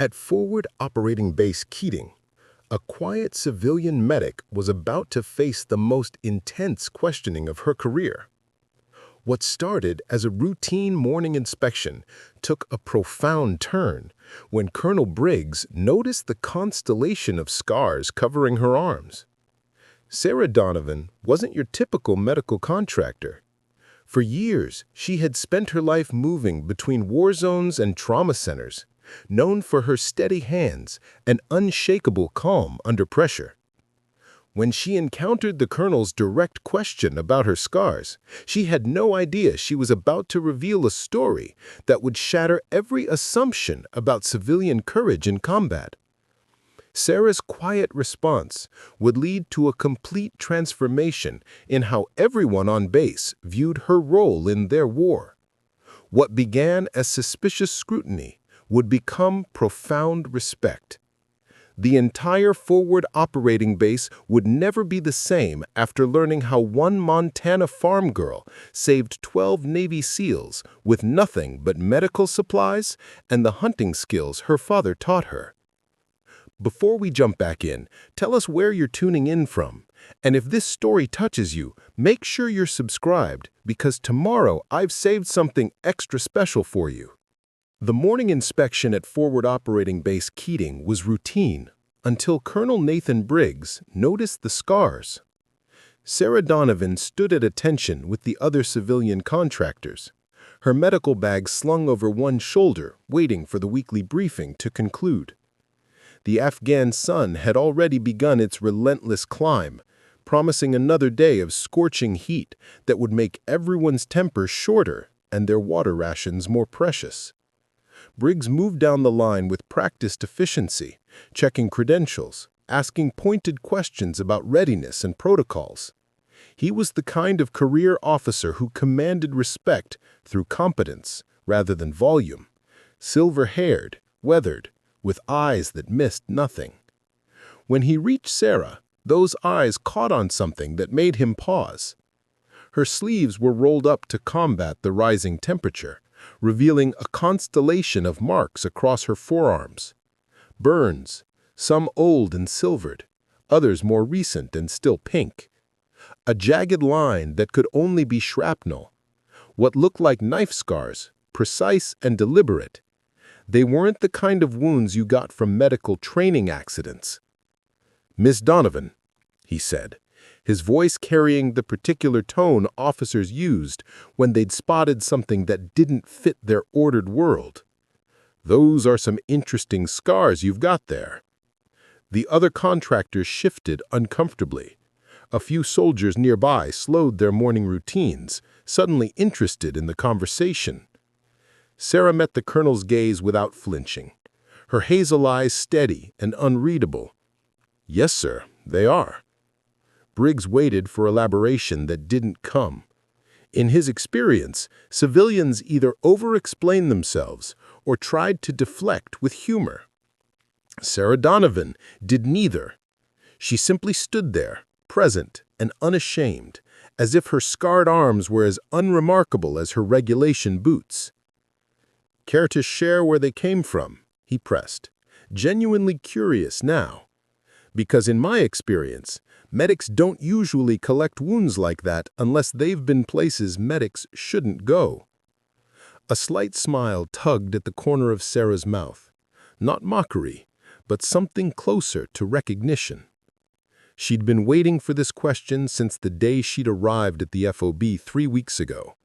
At Forward Operating Base Keating, a quiet civilian medic was about to face the most intense questioning of her career. What started as a routine morning inspection took a profound turn when Colonel Briggs noticed the constellation of scars covering her arms. Sarah Donovan wasn't your typical medical contractor. For years, she had spent her life moving between war zones and trauma centers, known for her steady hands and unshakable calm under pressure. When she encountered the colonel's direct question about her scars, she had no idea she was about to reveal a story that would shatter every assumption about civilian courage in combat. Sarah's quiet response would lead to a complete transformation in how everyone on base viewed her role in their war. What began as suspicious scrutiny would become profound respect. The entire forward operating base would never be the same after learning how one Montana farm girl saved 12 Navy SEALs with nothing but medical supplies and the hunting skills her father taught her. Before we jump back in, tell us where you're tuning in from. And if this story touches you, make sure you're subscribed because tomorrow I've saved something extra special for you. The morning inspection at Forward Operating Base Keating was routine until Colonel Nathan Briggs noticed the scars. Sarah Donovan stood at attention with the other civilian contractors, her medical bag slung over one shoulder, waiting for the weekly briefing to conclude. The Afghan sun had already begun its relentless climb, promising another day of scorching heat that would make everyone's temper shorter and their water rations more precious. Briggs moved down the line with practiced efficiency, checking credentials, asking pointed questions about readiness and protocols. He was the kind of career officer who commanded respect through competence rather than volume, silver-haired, weathered, with eyes that missed nothing. When he reached Sarah, those eyes caught on something that made him pause. Her sleeves were rolled up to combat the rising temperature, revealing a constellation of marks across her forearms. Burns, some old and silvered, others more recent and still pink. A jagged line that could only be shrapnel. What looked like knife scars, precise and deliberate. They weren't the kind of wounds you got from medical training accidents. "Miss Donovan," he said, his voice carrying the particular tone officers used when they'd spotted something that didn't fit their ordered world. "Those are some interesting scars you've got there." The other contractors shifted uncomfortably. A few soldiers nearby slowed their morning routines, suddenly interested in the conversation. Sarah met the colonel's gaze without flinching, her hazel eyes steady and unreadable. "Yes, sir, they are." Briggs waited for elaboration that didn't come. In his experience, civilians either over-explained themselves or tried to deflect with humor. Sarah Donovan did neither. She simply stood there, present and unashamed, as if her scarred arms were as unremarkable as her regulation boots. "Care to share where they came from?" he pressed, genuinely curious now. Because in my experience, medics don't usually collect wounds like that unless they've been places medics shouldn't go. A slight smile tugged at the corner of Sarah's mouth. Not mockery, but something closer to recognition. She'd been waiting for this question since the day she'd arrived at the FOB 3 weeks ago.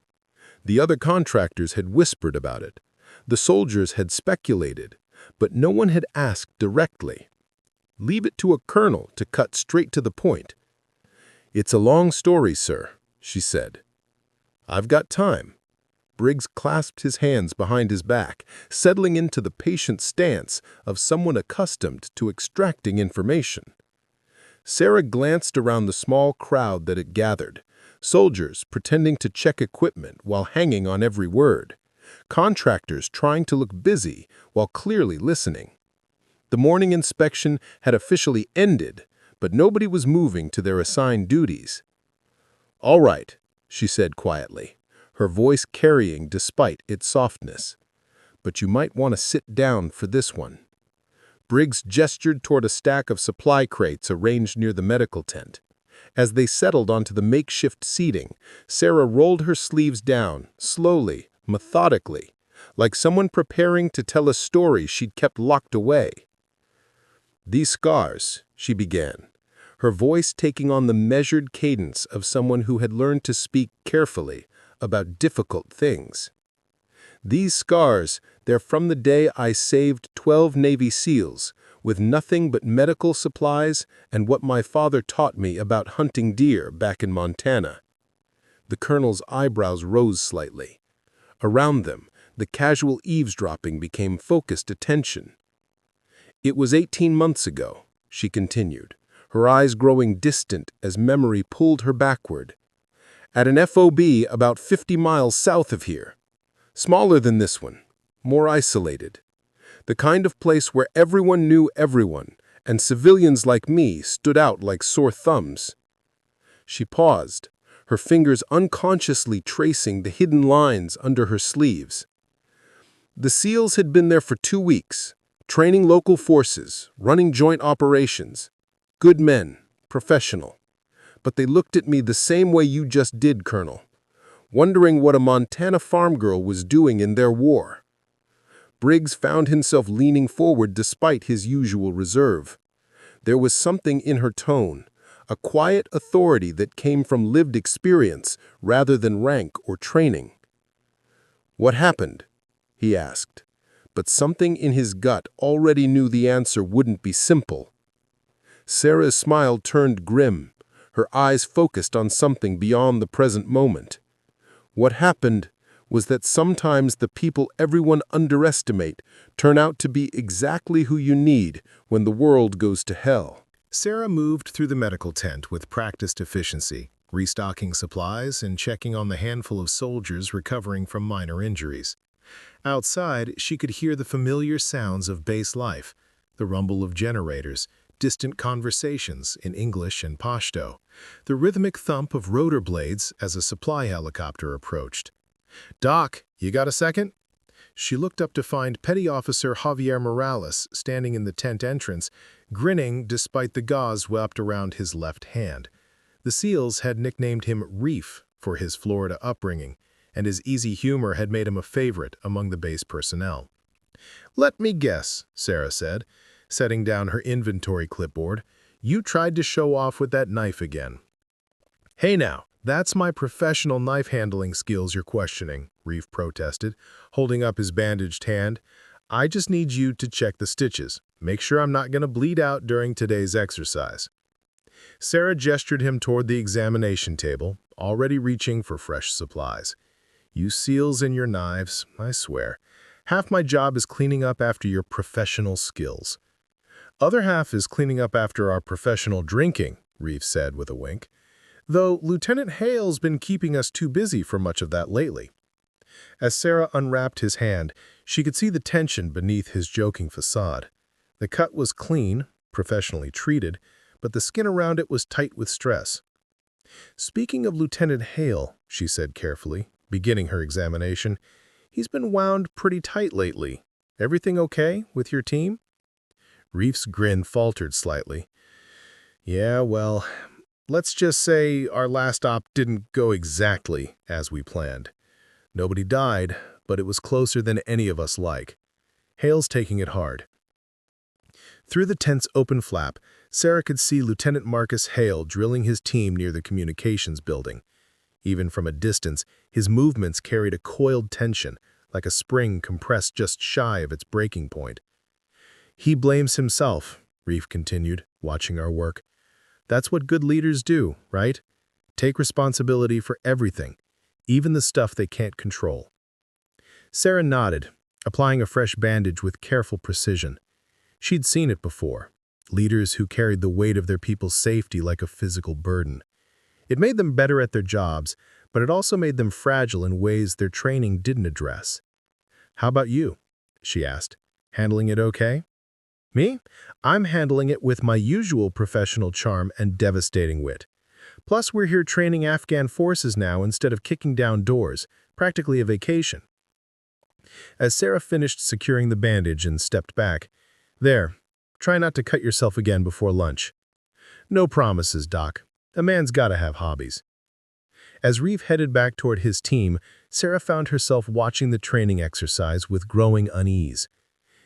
The other contractors had whispered about it. The soldiers had speculated, but no one had asked directly. Leave it to a colonel to cut straight to the point. "It's a long story, sir," she said. "I've got time." Briggs clasped his hands behind his back, settling into the patient stance of someone accustomed to extracting information. Sarah glanced around the small crowd that had gathered, soldiers pretending to check equipment while hanging on every word, contractors trying to look busy while clearly listening. The morning inspection had officially ended, but nobody was moving to their assigned duties. "All right," she said quietly, her voice carrying despite its softness. "But you might want to sit down for this one." Briggs gestured toward a stack of supply crates arranged near the medical tent. As they settled onto the makeshift seating, Sarah rolled her sleeves down, slowly, methodically, like someone preparing to tell a story she'd kept locked away. "These scars," she began, her voice taking on the measured cadence of someone who had learned to speak carefully about difficult things. "These scars, they're from the day I saved 12 Navy SEALs, with nothing but medical supplies and what my father taught me about hunting deer back in Montana." The colonel's eyebrows rose slightly. Around them, the casual eavesdropping became focused attention. "It was 18 months ago," she continued, her eyes growing distant as memory pulled her backward. "At an FOB about 50 miles south of here. Smaller than this one, more isolated. The kind of place where everyone knew everyone, and civilians like me stood out like sore thumbs." She paused, her fingers unconsciously tracing the hidden lines under her sleeves. "The SEALs had been there for 2 weeks, training local forces, running joint operations. Good men, professional. But they looked at me the same way you just did, Colonel, wondering what a Montana farm girl was doing in their war." Briggs found himself leaning forward despite his usual reserve. There was something in her tone, a quiet authority that came from lived experience rather than rank or training. "What happened?" he asked, but something in his gut already knew the answer wouldn't be simple. Sarah's smile turned grim, her eyes focused on something beyond the present moment. "What happened was that sometimes the people everyone underestimate turn out to be exactly who you need when the world goes to hell." Sarah moved through the medical tent with practiced efficiency, restocking supplies and checking on the handful of soldiers recovering from minor injuries. Outside, she could hear the familiar sounds of base life, the rumble of generators, distant conversations in English and Pashto, the rhythmic thump of rotor blades as a supply helicopter approached. "Doc, you got a second?" She looked up to find Petty Officer Javier Morales standing in the tent entrance, grinning despite the gauze wrapped around his left hand. The SEALs had nicknamed him Reef for his Florida upbringing, and his easy humor had made him a favorite among the base personnel. "Let me guess," Sarah said, setting down her inventory clipboard. "You tried to show off with that knife again." "Hey now, that's my professional knife handling skills you're questioning," Reef protested, holding up his bandaged hand. "I just need you to check the stitches. Make sure I'm not going to bleed out during today's exercise." Sarah gestured him toward the examination table, already reaching for fresh supplies. "You SEALs and your knives, I swear. Half my job is cleaning up after your professional skills." "Other half is cleaning up after our professional drinking," Reef said with a wink. "Though Lieutenant Hale's been keeping us too busy for much of that lately." As Sarah unwrapped his hand, she could see the tension beneath his joking facade. The cut was clean, professionally treated, but the skin around it was tight with stress. "Speaking of Lieutenant Hale," she said carefully, beginning her examination, "he's been wound pretty tight lately. Everything okay with your team?" Reef's grin faltered slightly. "Yeah, well, let's just say our last op didn't go exactly as we planned. Nobody died, but it was closer than any of us like. Hale's taking it hard." Through the tent's open flap, Sarah could see Lieutenant Marcus Hale drilling his team near the communications building. Even from a distance, his movements carried a coiled tension, like a spring compressed just shy of its breaking point. "He blames himself," Reef continued, watching our work. "That's what good leaders do, right? Take responsibility for everything, even the stuff they can't control." Sarah nodded, applying a fresh bandage with careful precision. She'd seen it before, leaders who carried the weight of their people's safety like a physical burden. It made them better at their jobs, but it also made them fragile in ways their training didn't address. "How about you?" she asked. "Handling it okay?" "Me? I'm handling it with my usual professional charm and devastating wit. Plus, we're here training Afghan forces now instead of kicking down doors, practically a vacation." As Sarah finished securing the bandage and stepped back, "There, Try not to cut yourself again before lunch. No promises, Doc. A man's gotta have hobbies. As Reeve headed back toward his team, Sarah found herself watching the training exercise with growing unease.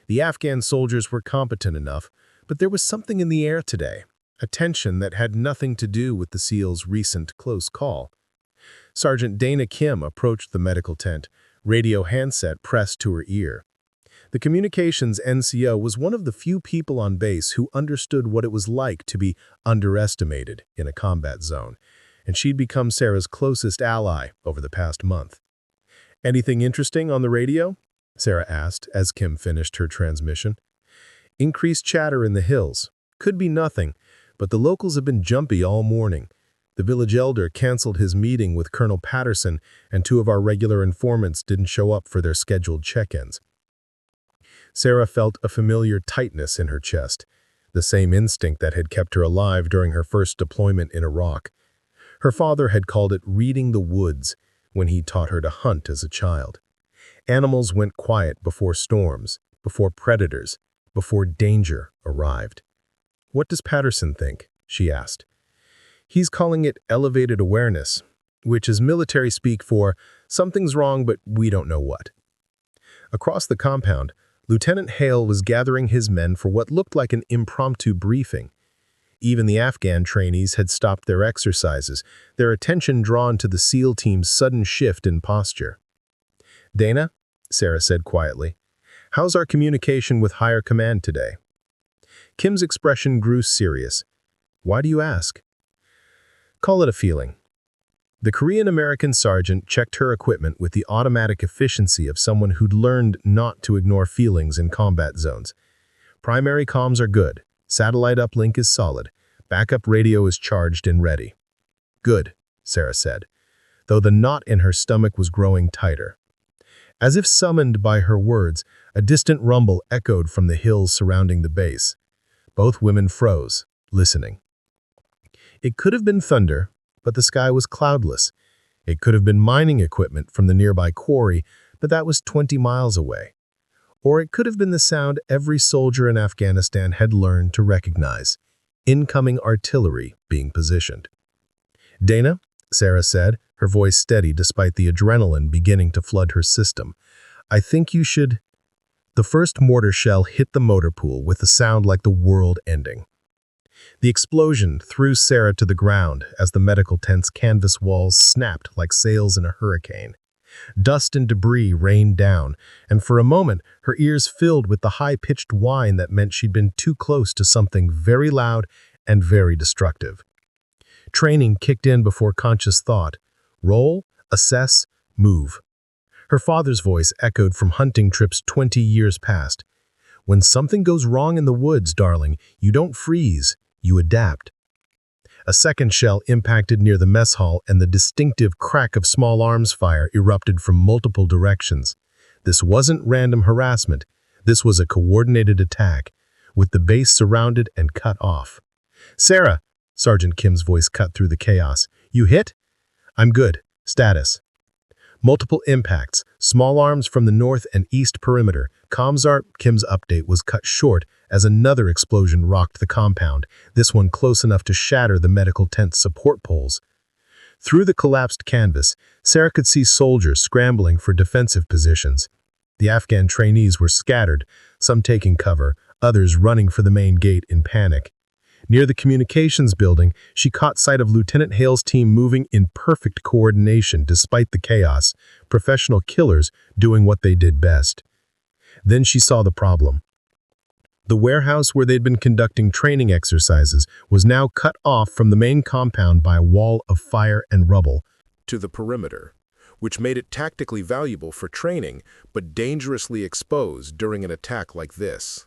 The Afghan soldiers were competent enough, but there was something in the air today, a tension that had nothing to do with the SEAL's recent close call. Sergeant Dana Kim approached the medical tent, radio handset pressed to her ear. The communications NCO was one of the few people on base who understood what it was like to be underestimated in a combat zone, and she'd become Sarah's closest ally over the past month. "Anything interesting on the radio?" Sarah asked as Kim finished her transmission. "Increased chatter in the hills. Could be nothing, but the locals have been jumpy all morning. The village elder canceled his meeting with Colonel Patterson, and 2 of our regular informants didn't show up for their scheduled check-ins." Sarah felt a familiar tightness in her chest, the same instinct that had kept her alive during her first deployment in Iraq. Her father had called it reading the woods when he taught her to hunt as a child. Animals went quiet before storms, before predators, before danger arrived. "What does Patterson think?" she asked. "He's calling it elevated awareness, which is military speak for something's wrong but we don't know what." Across the compound, Lieutenant Hale was gathering his men for what looked like an impromptu briefing. Even the Afghan trainees had stopped their exercises, their attention drawn to the SEAL team's sudden shift in posture. "Dana," Sarah said quietly, "how's our communication with higher command today?" Kim's expression grew serious. "Why do you ask?" "Call it a feeling." The Korean-American sergeant checked her equipment with the automatic efficiency of someone who'd learned not to ignore feelings in combat zones. "Primary comms are good. Satellite uplink is solid. Backup radio is charged and ready." "Good," Sarah said, though the knot in her stomach was growing tighter. As if summoned by her words, a distant rumble echoed from the hills surrounding the base. Both women froze, listening. It could have been thunder, but the sky was cloudless. It could have been mining equipment from the nearby quarry, but that was 20 miles away. Or it could have been the sound every soldier in Afghanistan had learned to recognize: incoming artillery being positioned. "Dana," Sarah said, her voice steady despite the adrenaline beginning to flood her system, "I think you should—" The first mortar shell hit the motor pool with a sound like the world ending. The explosion threw Sarah to the ground as the medical tent's canvas walls snapped like sails in a hurricane. Dust and debris rained down, and for a moment her ears filled with the high-pitched whine that meant she'd been too close to something very loud and very destructive. Training kicked in before conscious thought. Roll, assess, move. Her father's voice echoed from hunting trips 20 years past. "When something goes wrong in the woods, darling, you don't freeze, you adapt." A second shell impacted near the mess hall, and the distinctive crack of small arms fire erupted from multiple directions. This wasn't random harassment. This was a coordinated attack, with the base surrounded and cut off. "Sarah," Sergeant Kim's voice cut through the chaos. "You hit?" "I'm good. Status." "Multiple impacts. Small arms from the north and east perimeter. Comms are—" Kim's update was cut short as another explosion rocked the compound, this one close enough to shatter the medical tent's support poles. Through the collapsed canvas, Sarah could see soldiers scrambling for defensive positions. The Afghan trainees were scattered, some taking cover, others running for the main gate in panic. Near the communications building, she caught sight of Lieutenant Hale's team moving in perfect coordination despite the chaos, professional killers doing what they did best. Then she saw the problem. The warehouse where they'd been conducting training exercises was now cut off from the main compound by a wall of fire and rubble to the perimeter, which made it tactically valuable for training but dangerously exposed during an attack like this.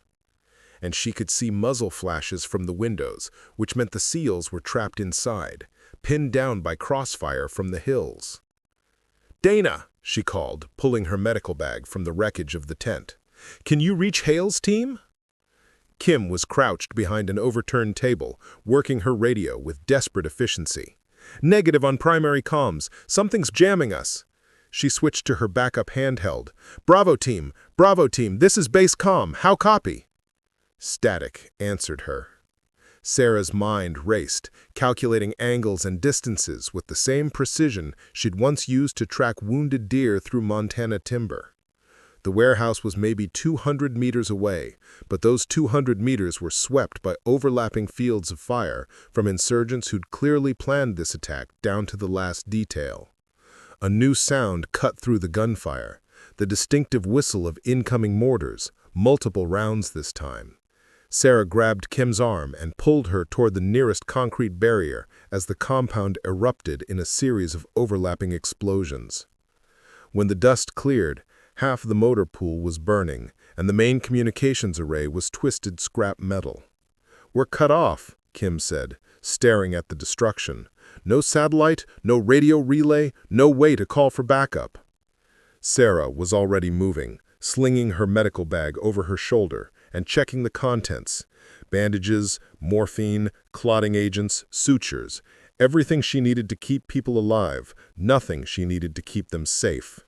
And she could see muzzle flashes from the windows, which meant the SEALs were trapped inside, pinned down by crossfire from the hills. "Dana," she called, pulling her medical bag from the wreckage of the tent. "Can you reach Hale's team?" Kim was crouched behind an overturned table, working her radio with desperate efficiency. "Negative on primary comms. Something's jamming us." She switched to her backup handheld. Bravo team, this is base comm. How copy?" Static answered her. Sarah's mind raced, calculating angles and distances with the same precision she'd once used to track wounded deer through Montana timber. The warehouse was maybe 200 meters away, but those 200 meters were swept by overlapping fields of fire from insurgents who'd clearly planned this attack down to the last detail. A new sound cut through the gunfire, the distinctive whistle of incoming mortars, multiple rounds this time. Sarah grabbed Kim's arm and pulled her toward the nearest concrete barrier as the compound erupted in a series of overlapping explosions. When the dust cleared, half the motor pool was burning, and the main communications array was twisted scrap metal. "We're cut off," Kim said, staring at the destruction. "No satellite, no radio relay, no way to call for backup." Sarah was already moving, slinging her medical bag over her shoulder and checking the contents. Bandages, morphine, clotting agents, sutures. Everything she needed to keep people alive, nothing she needed to keep them safe.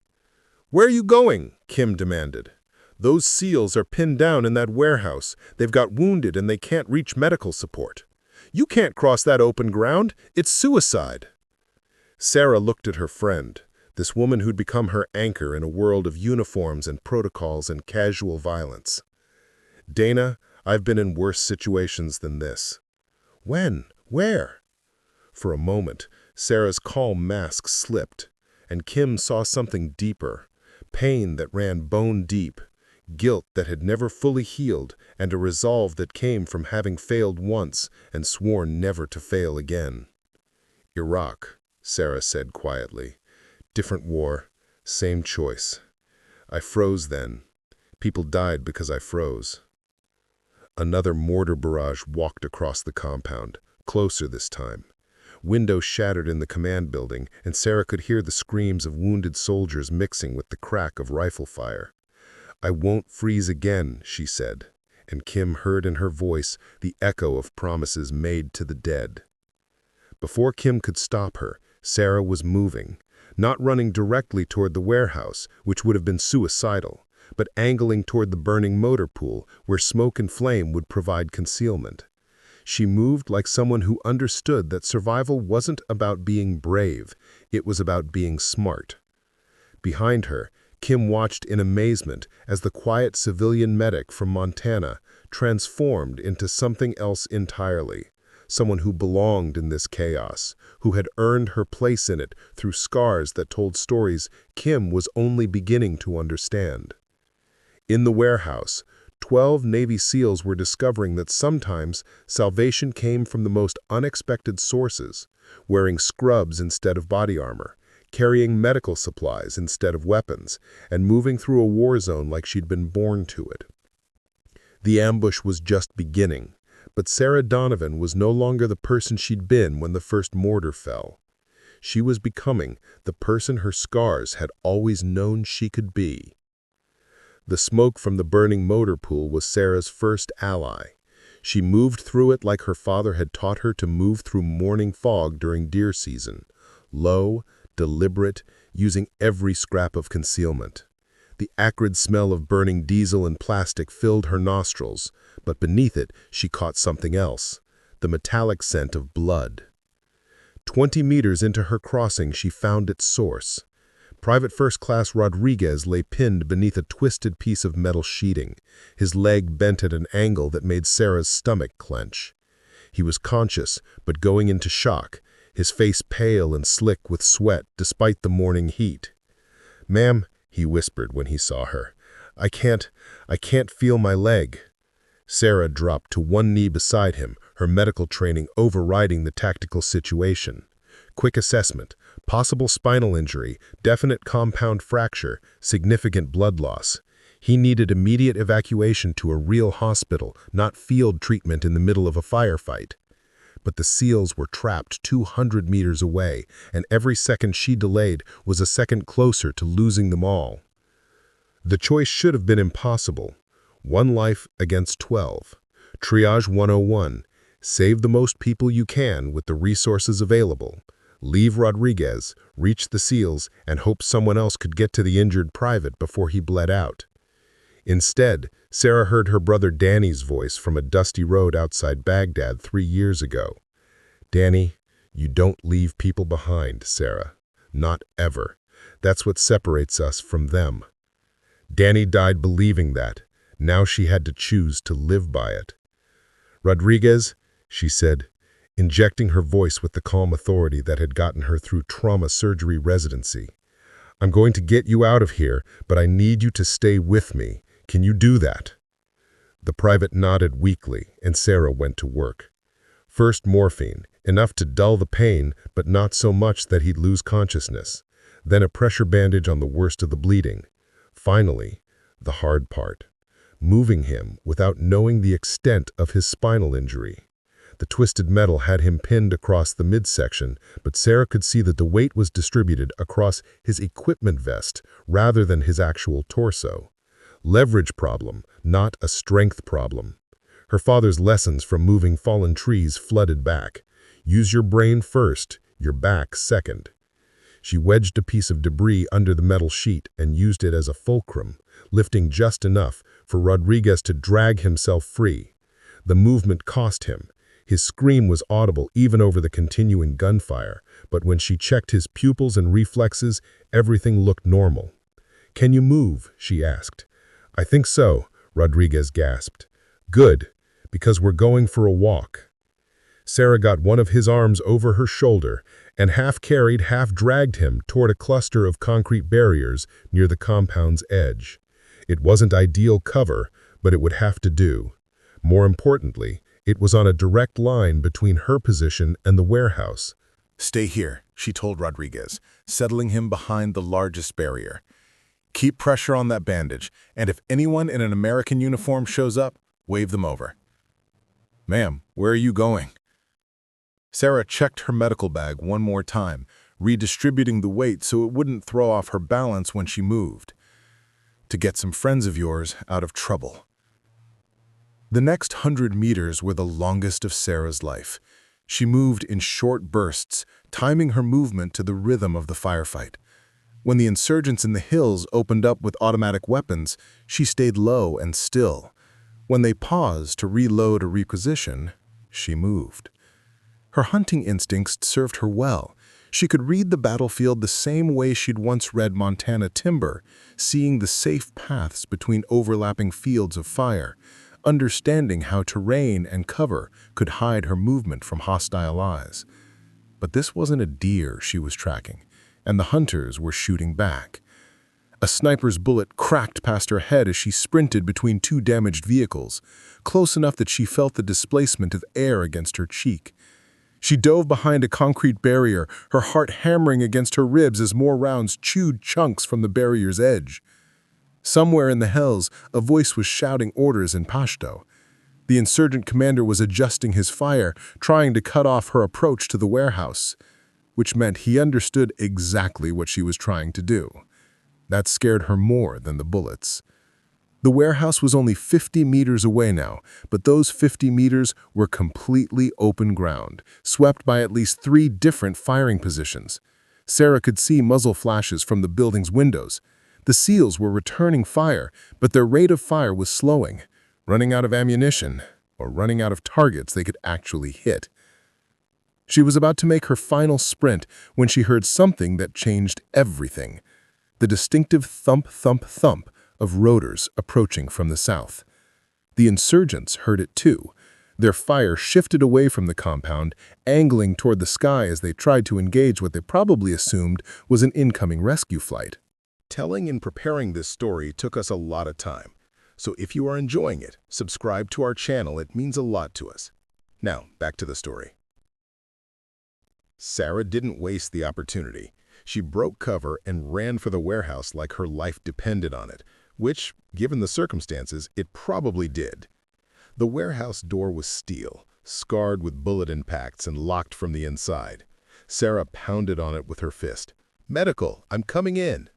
"Where are you going?" Kim demanded. "Those SEALs are pinned down in that warehouse. They've got wounded and they can't reach medical support. You can't cross that open ground. It's suicide." Sarah looked at her friend, this woman who'd become her anchor in a world of uniforms and protocols and casual violence. "Dana, I've been in worse situations than this." "When? Where?" For a moment, Sarah's calm mask slipped, and Kim saw something deeper. Pain that ran bone deep, guilt that had never fully healed, and a resolve that came from having failed once and sworn never to fail again. "Iraq," Sarah said quietly. "Different war, same choice. I froze then. People died because I froze." Another mortar barrage walked across the compound, closer this time. Windows shattered in the command building, and Sarah could hear the screams of wounded soldiers mixing with the crack of rifle fire. "I won't freeze again," she said, and Kim heard in her voice the echo of promises made to the dead. Before Kim could stop her, Sarah was moving, not running directly toward the warehouse, which would have been suicidal, but angling toward the burning motor pool where smoke and flame would provide concealment. She moved like someone who understood that survival wasn't about being brave, it was about being smart. Behind her, Kim watched in amazement as the quiet civilian medic from Montana transformed into something else entirely, someone who belonged in this chaos, who had earned her place in it through scars that told stories Kim was only beginning to understand. In the warehouse, 12 Navy SEALs were discovering that sometimes salvation came from the most unexpected sources, wearing scrubs instead of body armor, carrying medical supplies instead of weapons, and moving through a war zone like she'd been born to it. The ambush was just beginning, but Sarah Donovan was no longer the person she'd been when the first mortar fell. She was becoming the person her scars had always known she could be. The smoke from the burning motor pool was Sarah's first ally. She moved through it like her father had taught her to move through morning fog during deer season, low, deliberate, using every scrap of concealment. The acrid smell of burning diesel and plastic filled her nostrils, but beneath it she caught something else, the metallic scent of blood. 20 meters into her crossing she found its source. Private First Class Rodriguez lay pinned beneath a twisted piece of metal sheeting, his leg bent at an angle that made Sarah's stomach clench. He was conscious, but going into shock, his face pale and slick with sweat despite the morning heat. "Ma'am," he whispered when he saw her, I can't feel my leg." Sarah dropped to one knee beside him, her medical training overriding the tactical situation. Quick assessment, possible spinal injury, definite compound fracture, significant blood loss. He needed immediate evacuation to a real hospital, not field treatment in the middle of a firefight. But the SEALs were trapped 200 meters away, and every second she delayed was a second closer to losing them all. The choice should have been impossible. 1 life against 12. Triage 101. Save the most people you can with the resources available. Leave Rodriguez, reach the SEALs, and hope someone else could get to the injured private before he bled out. Instead, Sarah heard her brother Danny's voice from a dusty road outside Baghdad 3 years ago. "Danny, you don't leave people behind, Sarah. Not ever. That's what separates us from them." Danny died believing that. Now she had to choose to live by it. "Rodriguez," she said, injecting her voice with the calm authority that had gotten her through trauma surgery residency. "I'm going to get you out of here, but I need you to stay with me. Can you do that?" The private nodded weakly, and Sarah went to work. First morphine, enough to dull the pain, but not so much that he'd lose consciousness. Then a pressure bandage on the worst of the bleeding. Finally, the hard part. Moving him without knowing the extent of his spinal injury. The twisted metal had him pinned across the midsection, but Sarah could see that the weight was distributed across his equipment vest rather than his actual torso. Leverage problem, not a strength problem. Her father's lessons from moving fallen trees flooded back. Use your brain first, your back second. She wedged a piece of debris under the metal sheet and used it as a fulcrum, lifting just enough for Rodriguez to drag himself free. The movement cost him. His scream was audible even over the continuing gunfire, but when she checked his pupils and reflexes, everything looked normal. "Can you move?" she asked. "I think so," Rodriguez gasped. "Good, because we're going for a walk." Sarah got one of his arms over her shoulder and half-carried, half-dragged him toward a cluster of concrete barriers near the compound's edge. It wasn't ideal cover, but it would have to do. More importantly, it was on a direct line between her position and the warehouse. "Stay here," she told Rodriguez, settling him behind the largest barrier. "Keep pressure on that bandage, and if anyone in an American uniform shows up, wave them over." "Ma'am, where are you going?" Sarah checked her medical bag one more time, redistributing the weight so it wouldn't throw off her balance when she moved. "To get some friends of yours out of trouble." The next 100 meters were the longest of Sarah's life. She moved in short bursts, timing her movement to the rhythm of the firefight. When the insurgents in the hills opened up with automatic weapons, she stayed low and still. When they paused to reload or reposition, she moved. Her hunting instincts served her well. She could read the battlefield the same way she'd once read Montana timber, seeing the safe paths between overlapping fields of fire, understanding how terrain and cover could hide her movement from hostile eyes. But this wasn't a deer she was tracking, and the hunters were shooting back. A sniper's bullet cracked past her head as she sprinted between two damaged vehicles, close enough that she felt the displacement of air against her cheek. She dove behind a concrete barrier, her heart hammering against her ribs as more rounds chewed chunks from the barrier's edge. Somewhere in the hills, a voice was shouting orders in Pashto. The insurgent commander was adjusting his fire, trying to cut off her approach to the warehouse, which meant he understood exactly what she was trying to do. That scared her more than the bullets. The warehouse was only 50 meters away now, but those 50 meters were completely open ground, swept by at least 3 different firing positions. Sarah could see muzzle flashes from the building's windows. The SEALs were returning fire, but their rate of fire was slowing, running out of ammunition, or running out of targets they could actually hit. She was about to make her final sprint when she heard something that changed everything. The distinctive thump, thump, thump of rotors approaching from the south. The insurgents heard it too. Their fire shifted away from the compound, angling toward the sky as they tried to engage what they probably assumed was an incoming rescue flight. Telling and preparing this story took us a lot of time, so if you are enjoying it, subscribe to our channel. It means a lot to us. Now, back to the story. Sarah didn't waste the opportunity. She broke cover and ran for the warehouse like her life depended on it, which, given the circumstances, it probably did. The warehouse door was steel, scarred with bullet impacts and locked from the inside. Sarah pounded on it with her fist. "Medical, I'm coming in."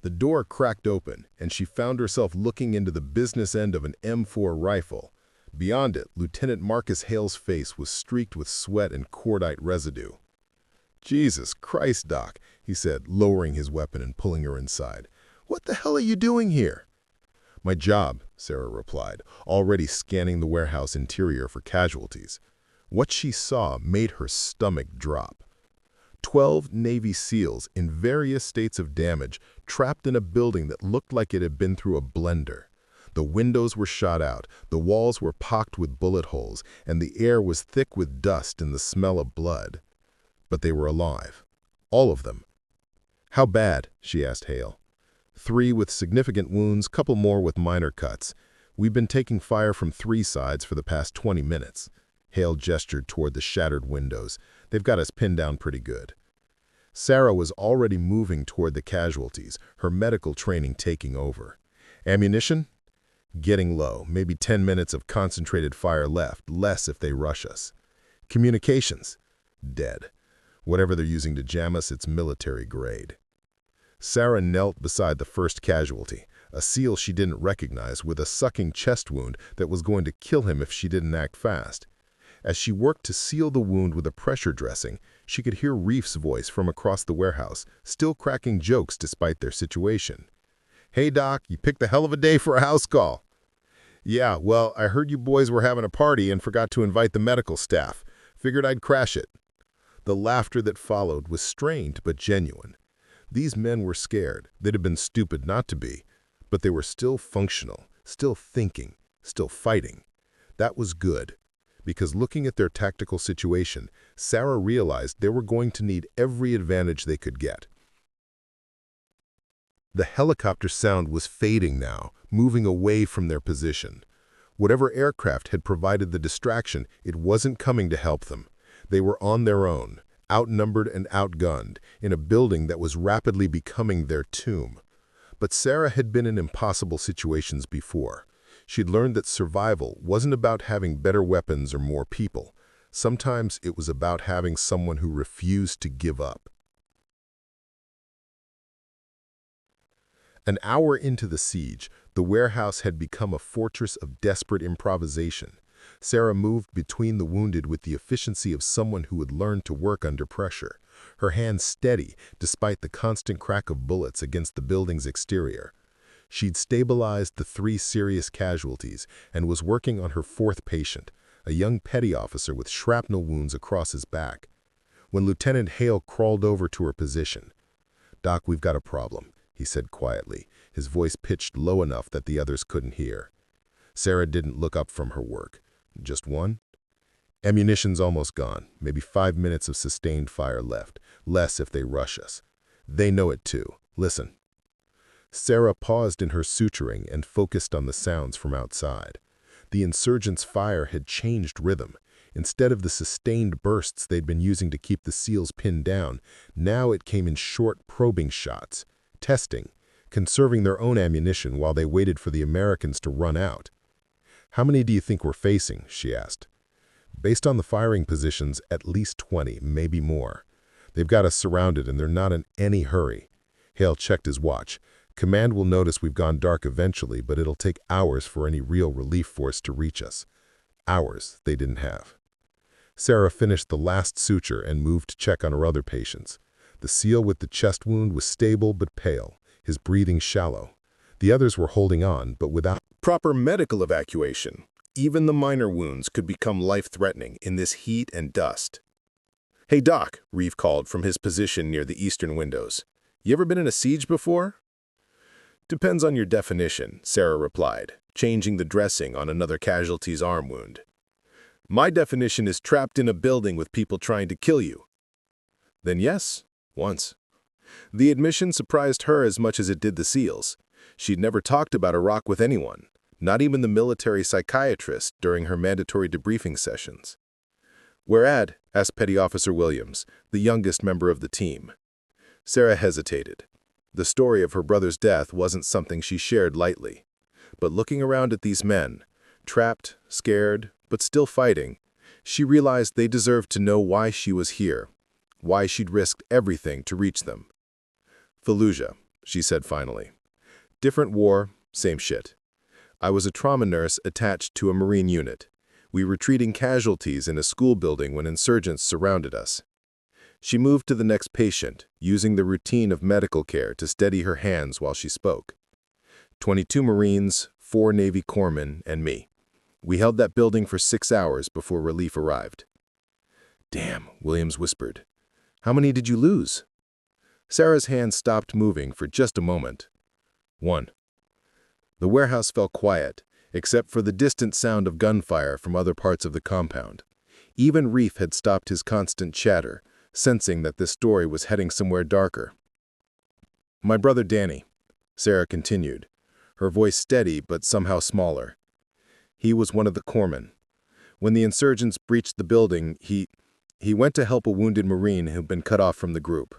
The door cracked open, and she found herself looking into the business end of an M4 rifle. Beyond it, Lieutenant Marcus Hale's face was streaked with sweat and cordite residue. "Jesus Christ, Doc," he said, lowering his weapon and pulling her inside. "What the hell are you doing here?" My job, Sarah replied, already scanning the warehouse interior for casualties. What she saw made her stomach drop. 12 Navy SEALs in various states of damage trapped in a building that looked like it had been through a blender. The windows were shot out, the walls were pocked with bullet holes, and the air was thick with dust and the smell of blood. But they were alive. All of them. "How bad?" she asked Hale. 3 with significant wounds, couple more with minor cuts. We've been taking fire from 3 sides for the past 20 minutes. Hale gestured toward the shattered windows. They've got us pinned down pretty good. Sarah was already moving toward the casualties, her medical training taking over. Ammunition? Getting low, maybe 10 minutes of concentrated fire left, less if they rush us. Communications? Dead. Whatever they're using to jam us, it's military grade. Sarah knelt beside the first casualty, a SEAL she didn't recognize with a sucking chest wound that was going to kill him if she didn't act fast. As she worked to seal the wound with a pressure dressing, she could hear Reef's voice from across the warehouse, still cracking jokes despite their situation. "Hey, Doc, you picked a hell of a day for a house call." "Yeah, well, I heard you boys were having a party and forgot to invite the medical staff. Figured I'd crash it." The laughter that followed was strained but genuine. These men were scared. They'd have been stupid not to be. But they were still functional, still thinking, still fighting. That was good. Because looking at their tactical situation, Sarah realized they were going to need every advantage they could get. The helicopter sound was fading now, moving away from their position. Whatever aircraft had provided the distraction, it wasn't coming to help them. They were on their own, outnumbered and outgunned, in a building that was rapidly becoming their tomb. But Sarah had been in impossible situations before. She'd learned that survival wasn't about having better weapons or more people. Sometimes it was about having someone who refused to give up. An hour into the siege, the warehouse had become a fortress of desperate improvisation. Sarah moved between the wounded with the efficiency of someone who had learned to work under pressure, her hands steady despite the constant crack of bullets against the building's exterior. She'd stabilized the 3 serious casualties and was working on her 4th patient, a young petty officer with shrapnel wounds across his back. When Lieutenant Hale crawled over to her position, "Doc, we've got a problem," he said quietly, his voice pitched low enough that the others couldn't hear. Sarah didn't look up from her work. "Just one?" "Ammunition's almost gone, maybe 5 minutes of sustained fire left, less if they rush us. They know it too. Listen." Sarah paused in her suturing and focused on the sounds from outside. The insurgents' fire had changed rhythm. Instead of the sustained bursts they'd been using to keep the SEALs pinned down, now it came in short, probing shots, testing, conserving their own ammunition while they waited for the Americans to run out. "How many do you think we're facing?" she asked. "Based on the firing positions, at least 20, maybe more. They've got us surrounded and they're not in any hurry." Hale checked his watch. "Command will notice we've gone dark eventually, but it'll take hours for any real relief force to reach us." Hours they didn't have. Sarah finished the last suture and moved to check on her other patients. The SEAL with the chest wound was stable but pale, his breathing shallow. The others were holding on, but without proper medical evacuation. Even the minor wounds could become life-threatening in this heat and dust. "Hey, Doc," Reeve called from his position near the eastern windows. "You ever been in a siege before?" "Depends on your definition," Sarah replied, changing the dressing on another casualty's arm wound. "My definition is trapped in a building with people trying to kill you." "Then yes, once." The admission surprised her as much as it did the SEALs. She'd never talked about Iraq with anyone, not even the military psychiatrist during her mandatory debriefing sessions. "Where at?" asked Petty Officer Williams, the youngest member of the team. Sarah hesitated. The story of her brother's death wasn't something she shared lightly. But looking around at these men, trapped, scared, but still fighting, she realized they deserved to know why she was here, why she'd risked everything to reach them. "Fallujah," she said finally. "Different war, same shit. I was a trauma nurse attached to a Marine unit. We were treating casualties in a school building when insurgents surrounded us." She moved to the next patient, using the routine of medical care to steady her hands while she spoke. 22 Marines, 4 Navy corpsmen, and me. We held that building for 6 hours before relief arrived. Damn, Williams whispered. How many did you lose? Sarah's hand stopped moving for just a moment. 1. The warehouse fell quiet, except for the distant sound of gunfire from other parts of the compound. Even Reef had stopped his constant chatter, sensing that this story was heading somewhere darker. My brother Danny, Sarah continued, her voice steady but somehow smaller. He was one of the corpsmen. When the insurgents breached the building, he went to help a wounded Marine who'd been cut off from the group.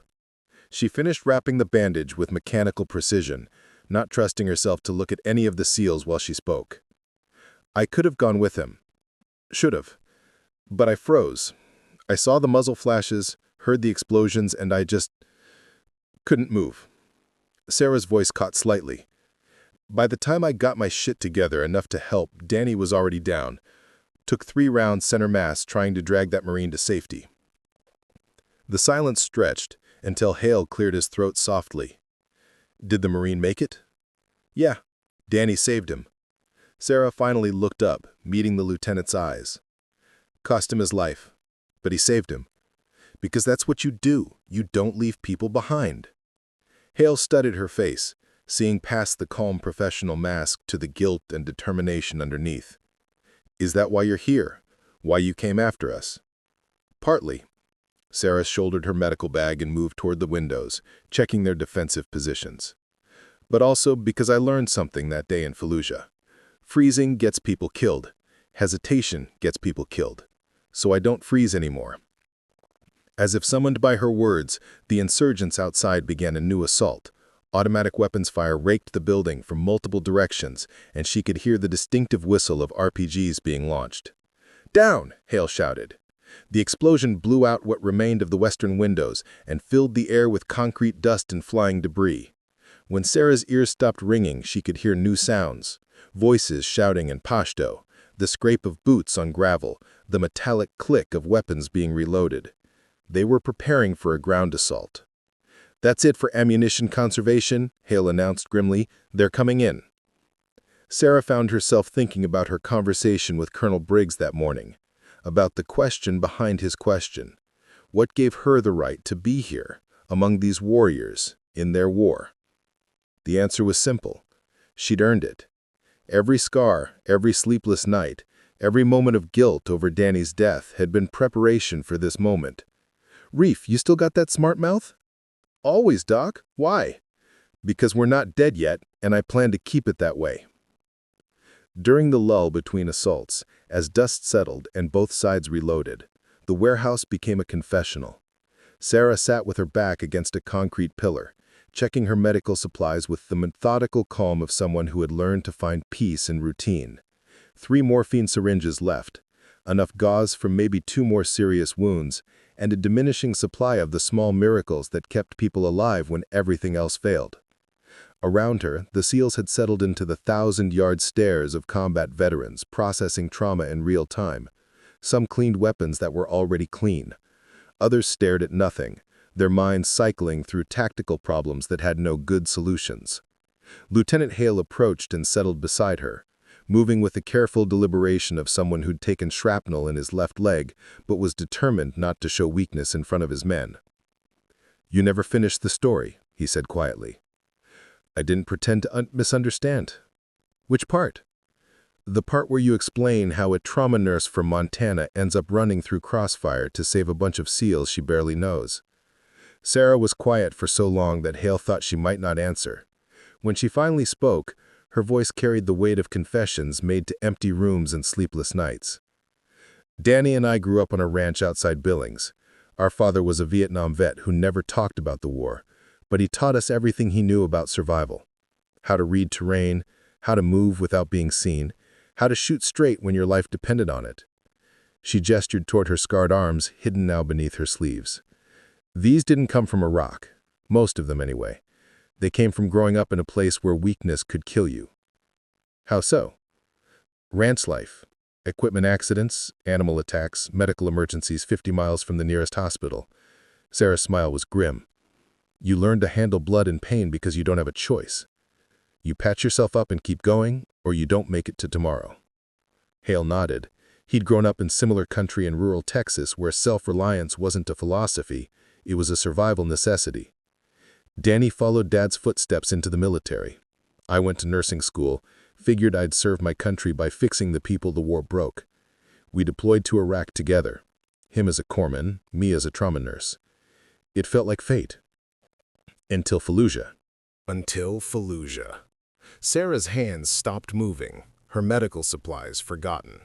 She finished wrapping the bandage with mechanical precision, not trusting herself to look at any of the SEALs while she spoke. I could have gone with him. Should have. But I froze. I saw the muzzle flashes, heard the explosions, and I just couldn't move. Sarah's voice caught slightly. By the time I got my shit together enough to help, Danny was already down. Took 3 rounds center mass trying to drag that Marine to safety. The silence stretched until Hale cleared his throat softly. Did the Marine make it? Yeah, Danny saved him. Sarah finally looked up, meeting the lieutenant's eyes. Cost him his life, but he saved him. Because that's what you do. You don't leave people behind. Hale studied her face, seeing past the calm professional mask to the guilt and determination underneath. Is that why you're here? Why you came after us? Partly. Sarah shouldered her medical bag and moved toward the windows, checking their defensive positions. But also because I learned something that day in Fallujah. Freezing gets people killed. Hesitation gets people killed. So I don't freeze anymore. As if summoned by her words, the insurgents outside began a new assault. Automatic weapons fire raked the building from multiple directions, and she could hear the distinctive whistle of RPGs being launched. Down! Hale shouted. The explosion blew out what remained of the western windows and filled the air with concrete dust and flying debris. When Sarah's ears stopped ringing, she could hear new sounds. Voices shouting in Pashto, the scrape of boots on gravel, the metallic click of weapons being reloaded. They were preparing for a ground assault. That's it for ammunition conservation, Hale announced grimly. They're coming in. Sarah found herself thinking about her conversation with Colonel Briggs that morning, about the question behind his question. What gave her the right to be here, among these warriors, in their war? The answer was simple. She'd earned it. Every scar, every sleepless night, every moment of guilt over Danny's death had been preparation for this moment. Reef, you still got that smart mouth? Always, Doc. Why? Because we're not dead yet, and I plan to keep it that way. During the lull between assaults, as dust settled and both sides reloaded, the warehouse became a confessional. Sarah sat with her back against a concrete pillar, checking her medical supplies with the methodical calm of someone who had learned to find peace in routine. 3 morphine syringes left, enough gauze for maybe 2 more serious wounds, and a diminishing supply of the small miracles that kept people alive when everything else failed. Around her, the SEALs had settled into the 1,000-yard stares of combat veterans processing trauma in real time. Some cleaned weapons that were already clean. Others stared at nothing, their minds cycling through tactical problems that had no good solutions. Lieutenant Hale approached and settled beside her, moving with the careful deliberation of someone who'd taken shrapnel in his left leg but was determined not to show weakness in front of his men. You never finished the story, he said quietly. I didn't pretend to misunderstand. Which part? The part where you explain how a trauma nurse from Montana ends up running through crossfire to save a bunch of SEALs she barely knows. Sarah was quiet for so long that Hale thought she might not answer. When she finally spoke, her voice carried the weight of confessions made to empty rooms and sleepless nights. Danny and I grew up on a ranch outside Billings. Our father was a Vietnam vet who never talked about the war, but he taught us everything he knew about survival. How to read terrain, how to move without being seen, how to shoot straight when your life depended on it. She gestured toward her scarred arms, hidden now beneath her sleeves. These didn't come from a rock, most of them anyway. They came from growing up in a place where weakness could kill you. How so? Ranch life, equipment accidents, animal attacks, medical emergencies 50 miles from the nearest hospital. Sarah's smile was grim. You learn to handle blood and pain because you don't have a choice. You patch yourself up and keep going, or you don't make it to tomorrow." Hale nodded. He'd grown up in similar country in rural Texas where self-reliance wasn't a philosophy, it was a survival necessity. Danny followed Dad's footsteps into the military. I went to nursing school, figured I'd serve my country by fixing the people the war broke. We deployed to Iraq together, him as a corpsman, me as a trauma nurse. It felt like fate. Until Fallujah. Until Fallujah. Sarah's hands stopped moving, her medical supplies forgotten.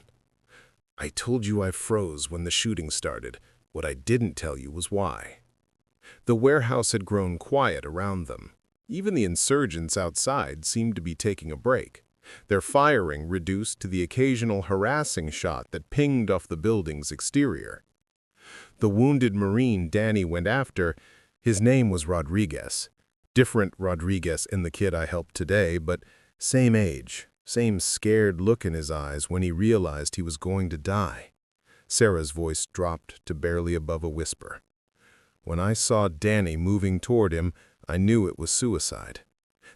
"I told you I froze when the shooting started. What I didn't tell you was why." The warehouse had grown quiet around them. Even the insurgents outside seemed to be taking a break, their firing reduced to the occasional harassing shot that pinged off the building's exterior. The wounded Marine Danny went after, his name was Rodriguez. Different Rodriguez in the kid I helped today, but same age, same scared look in his eyes when he realized he was going to die. Sarah's voice dropped to barely above a whisper. When I saw Danny moving toward him, I knew it was suicide.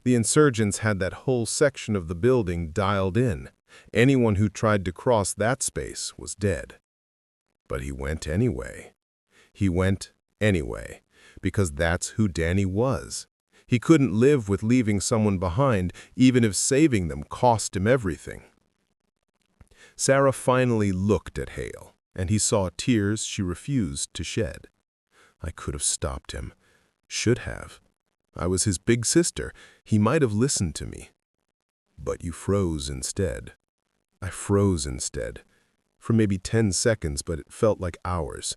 The insurgents had that whole section of the building dialed in. Anyone who tried to cross that space was dead. But he went anyway. He went anyway, because that's who Danny was. He couldn't live with leaving someone behind, even if saving them cost him everything. Sarah finally looked at Hale, and he saw tears she refused to shed. I could have stopped him. Should have. I was his big sister. He might have listened to me. But you froze instead. I froze instead. For maybe 10 seconds, but it felt like hours.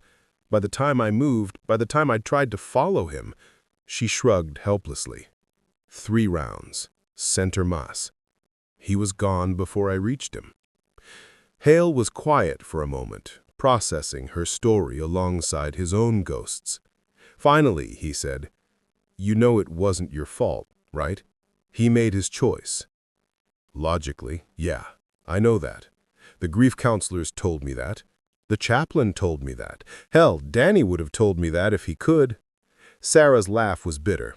By the time I moved, by the time I tried to follow him, she shrugged helplessly. 3 rounds. Center mass. He was gone before I reached him. Hale was quiet for a moment, processing her story alongside his own ghosts. Finally, he said, "You know it wasn't your fault, right? He made his choice." Logically, yeah, I know that. The grief counselors told me that. The chaplain told me that. Hell, Danny would have told me that if he could. Sarah's laugh was bitter.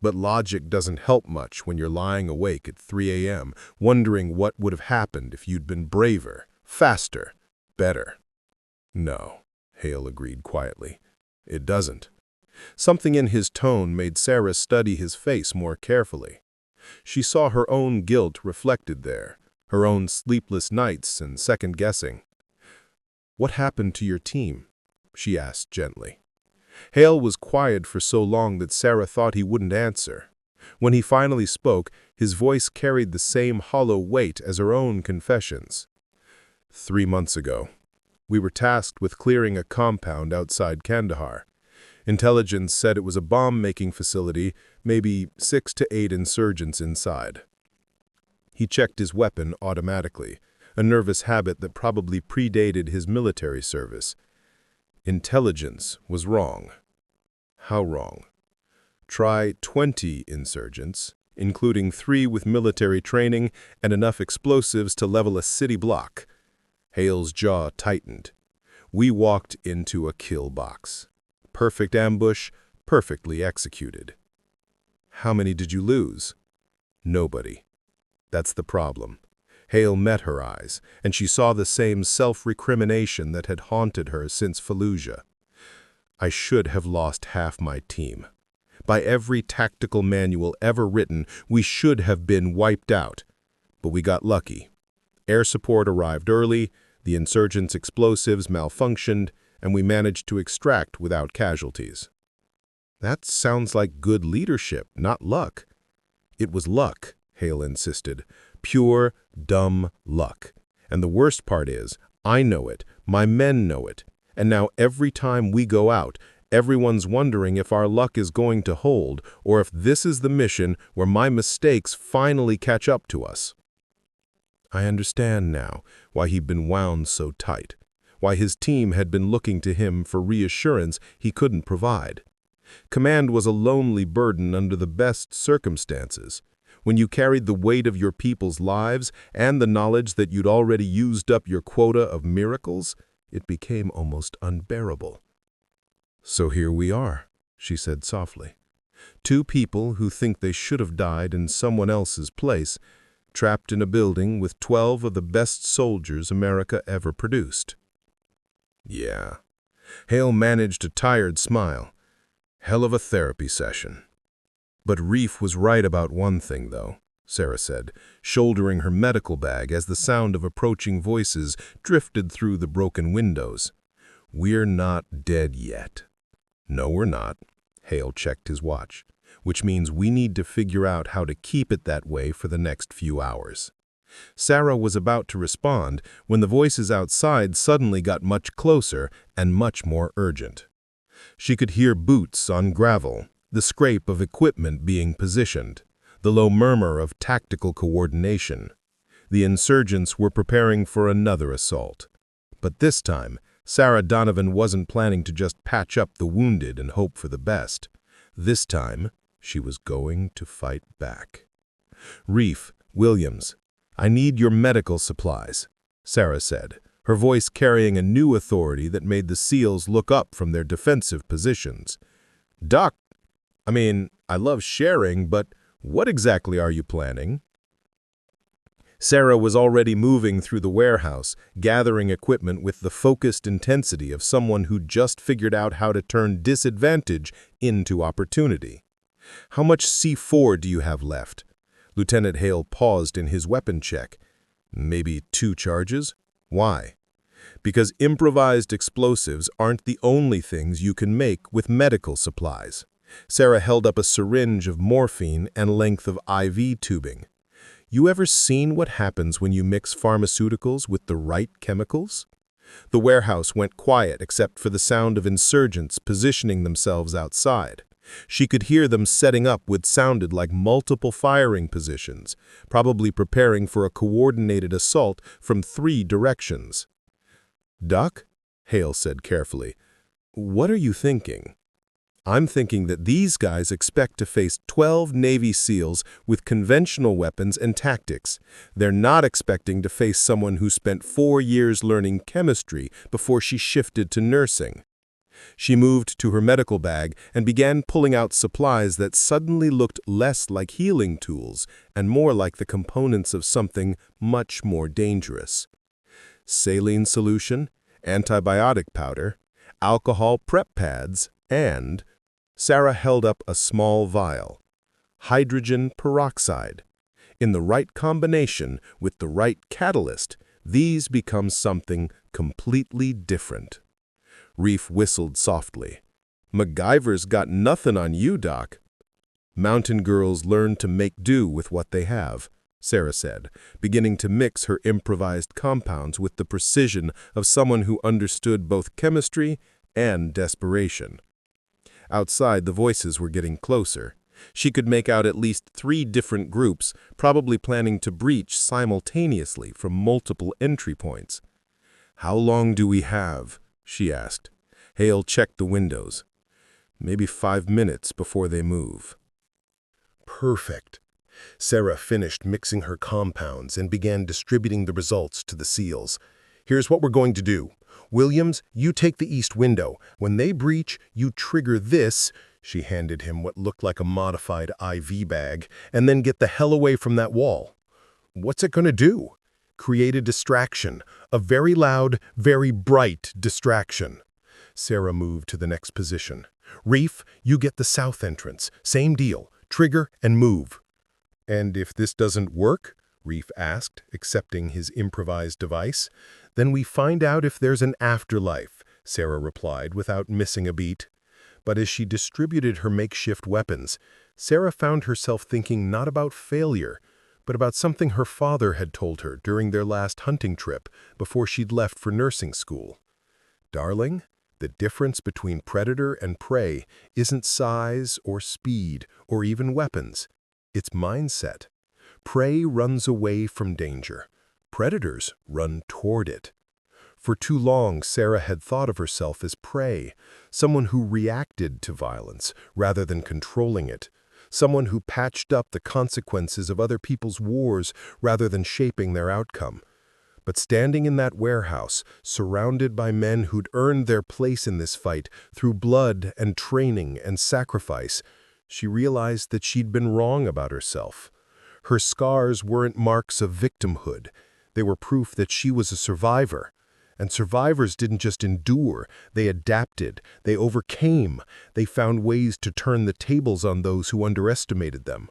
But logic doesn't help much when you're lying awake at 3 a.m., wondering what would have happened if you'd been braver, faster, better. No, Hale agreed quietly. It doesn't. Something in his tone made Sarah study his face more carefully. She saw her own guilt reflected there, her own sleepless nights and second-guessing. "What happened to your team?" she asked gently. Hale was quiet for so long that Sarah thought he wouldn't answer. When he finally spoke, his voice carried the same hollow weight as her own confessions. 3 months ago, we were tasked with clearing a compound outside Kandahar. Intelligence said it was a bomb-making facility, maybe 6 to 8 insurgents inside. He checked his weapon automatically, a nervous habit that probably predated his military service. Intelligence was wrong. How wrong? Try 20 insurgents, including 3 with military training and enough explosives to level a city block. Hale's jaw tightened. We walked into a kill box. Perfect ambush, perfectly executed. How many did you lose? Nobody. That's the problem. Hale met her eyes, and she saw the same self-recrimination that had haunted her since Fallujah. I should have lost half my team. By every tactical manual ever written, we should have been wiped out. But we got lucky. Air support arrived early, the insurgents' explosives malfunctioned, and we managed to extract without casualties. That sounds like good leadership, not luck. It was luck, Hale insisted. Pure, dumb luck. And the worst part is, I know it, my men know it, and now every time we go out, everyone's wondering if our luck is going to hold, or if this is the mission where my mistakes finally catch up to us. I understand now why he'd been wound so tight, why his team had been looking to him for reassurance he couldn't provide. Command was a lonely burden under the best circumstances. When you carried the weight of your people's lives and the knowledge that you'd already used up your quota of miracles, it became almost unbearable. So here we are, she said softly. 2 people who think they should have died in someone else's place, trapped in a building with 12 of the best soldiers America ever produced. Yeah. Hale managed a tired smile. Hell of a therapy session. But Reef was right about one thing, though, Sarah said, shouldering her medical bag as the sound of approaching voices drifted through the broken windows. We're not dead yet. No, we're not. Hale checked his watch, which means we need to figure out how to keep it that way for the next few hours. Sarah was about to respond when the voices outside suddenly got much closer and much more urgent. She could hear boots on gravel, the scrape of equipment being positioned, the low murmur of tactical coordination. The insurgents were preparing for another assault. But this time, Sarah Donovan wasn't planning to just patch up the wounded and hope for the best. This time, she was going to fight back. "Reef, Williams, I need your medical supplies," Sarah said, her voice carrying a new authority that made the SEALs look up from their defensive positions. "Doc, I love sharing, but what exactly are you planning?" Sarah was already moving through the warehouse, gathering equipment with the focused intensity of someone who just figured out how to turn disadvantage into opportunity. "How much C4 do you have left?" Lieutenant Hale paused in his weapon check. "Maybe 2 charges? Why?" "Because improvised explosives aren't the only things you can make with medical supplies." Sarah held up a syringe of morphine and length of IV tubing. "You ever seen what happens when you mix pharmaceuticals with the right chemicals?" The warehouse went quiet except for the sound of insurgents positioning themselves outside. She could hear them setting up what sounded like multiple firing positions, probably preparing for a coordinated assault from 3 directions. "Doc," Hale said carefully, "what are you thinking?" "I'm thinking that these guys expect to face 12 Navy SEALs with conventional weapons and tactics. They're not expecting to face someone who spent 4 years learning chemistry before she shifted to nursing." She moved to her medical bag and began pulling out supplies that suddenly looked less like healing tools and more like the components of something much more dangerous. Saline solution, antibiotic powder, alcohol prep pads, and Sarah held up a small vial. Hydrogen peroxide. In the right combination with the right catalyst, these become something completely different. Reef whistled softly. "MacGyver's got nothing on you, Doc." "Mountain girls learn to make do with what they have," Sarah said, beginning to mix her improvised compounds with the precision of someone who understood both chemistry and desperation. Outside, the voices were getting closer. She could make out at least 3 different groups, probably planning to breach simultaneously from multiple entry points. "How long do we have?" she asked. Hale checked the windows. "Maybe 5 minutes before they move." Perfect. Sarah finished mixing her compounds and began distributing the results to the SEALs. "Here's what we're going to do. Williams, you take the east window. When they breach, you trigger this," she handed him what looked like a modified IV bag, "and then get the hell away from that wall." "What's it going to do?" "Create a distraction. A very loud, very bright distraction." Sarah moved to the next position. "Reef, you get the south entrance. Same deal. Trigger and move." "And if this doesn't work?" Reef asked, accepting his improvised device. "Then we find out if there's an afterlife," Sarah replied without missing a beat. But as she distributed her makeshift weapons, Sarah found herself thinking not about failure, but about something her father had told her during their last hunting trip before she'd left for nursing school. "Darling, the difference between predator and prey isn't size or speed or even weapons. It's mindset. Prey runs away from danger. Predators run toward it." For too long, Sarah had thought of herself as prey, someone who reacted to violence rather than controlling it, someone who patched up the consequences of other people's wars rather than shaping their outcome. But standing in that warehouse, surrounded by men who'd earned their place in this fight through blood and training and sacrifice, she realized that she'd been wrong about herself. Her scars weren't marks of victimhood. They were proof that she was a survivor. And survivors didn't just endure, they adapted, they overcame, they found ways to turn the tables on those who underestimated them.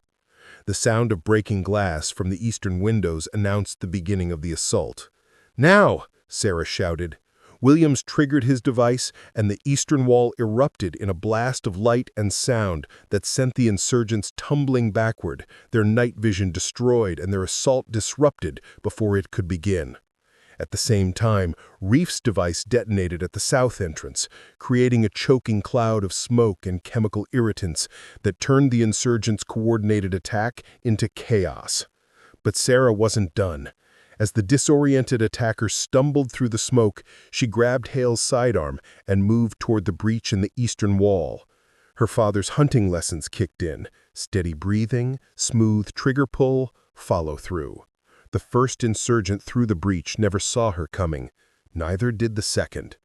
The sound of breaking glass from the eastern windows announced the beginning of the assault. "Now!" Sarah shouted. Williams triggered his device, and the eastern wall erupted in a blast of light and sound that sent the insurgents tumbling backward, their night vision destroyed and their assault disrupted before it could begin. At the same time, Reef's device detonated at the south entrance, creating a choking cloud of smoke and chemical irritants that turned the insurgents' coordinated attack into chaos. But Sarah wasn't done. As the disoriented attacker stumbled through the smoke, she grabbed Hale's sidearm and moved toward the breach in the eastern wall. Her father's hunting lessons kicked in: steady breathing, smooth trigger pull, follow through. The first insurgent through the breach never saw her coming. Neither did the second.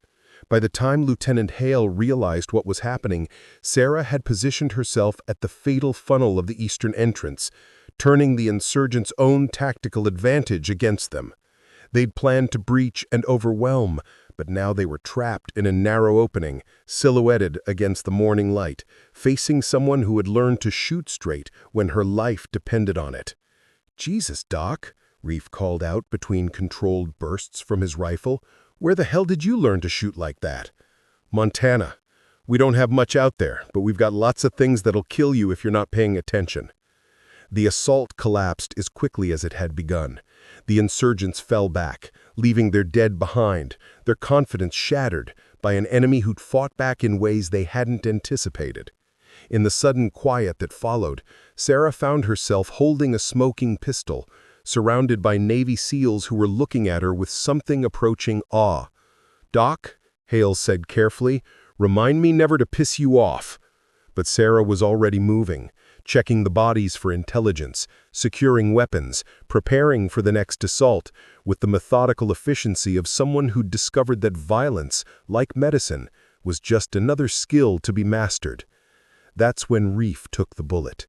By the time Lieutenant Hale realized what was happening, Sarah had positioned herself at the fatal funnel of the eastern entrance, turning the insurgents' own tactical advantage against them. They'd planned to breach and overwhelm, but now they were trapped in a narrow opening, silhouetted against the morning light, facing someone who had learned to shoot straight when her life depended on it. "Jesus, Doc," Reef called out between controlled bursts from his rifle. "Where the hell did you learn to shoot like that?" "Montana. We don't have much out there, but we've got lots of things that'll kill you if you're not paying attention." The assault collapsed as quickly as it had begun. The insurgents fell back, leaving their dead behind, their confidence shattered by an enemy who'd fought back in ways they hadn't anticipated. In the sudden quiet that followed, Sarah found herself holding a smoking pistol, surrounded by Navy SEALs who were looking at her with something approaching awe. "Doc," Hale said carefully, "remind me never to piss you off." But Sarah was already moving, checking the bodies for intelligence, securing weapons, preparing for the next assault, with the methodical efficiency of someone who'd discovered that violence, like medicine, was just another skill to be mastered. That's when Reef took the bullet.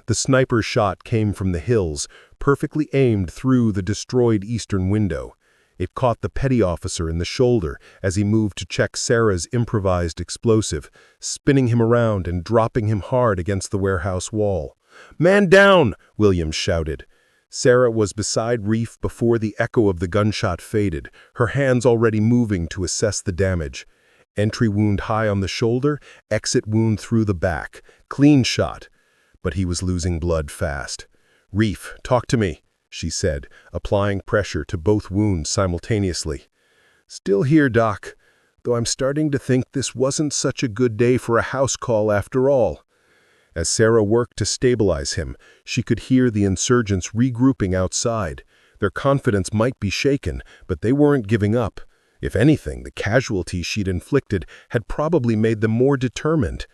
The sniper shot came from the hills, perfectly aimed through the destroyed eastern window. It caught the petty officer in the shoulder as he moved to check Sarah's improvised explosive, spinning him around and dropping him hard against the warehouse wall. "Man down!" Williams shouted. Sarah was beside Reef before the echo of the gunshot faded, her hands already moving to assess the damage. Entry wound high on the shoulder, exit wound through the back. Clean shot. But he was losing blood fast. "Reef, talk to me," she said, applying pressure to both wounds simultaneously. "Still here, Doc, though I'm starting to think this wasn't such a good day for a house call after all." As Sarah worked to stabilize him, she could hear the insurgents regrouping outside. Their confidence might be shaken, but they weren't giving up. If anything, the casualties she'd inflicted had probably made them more determined.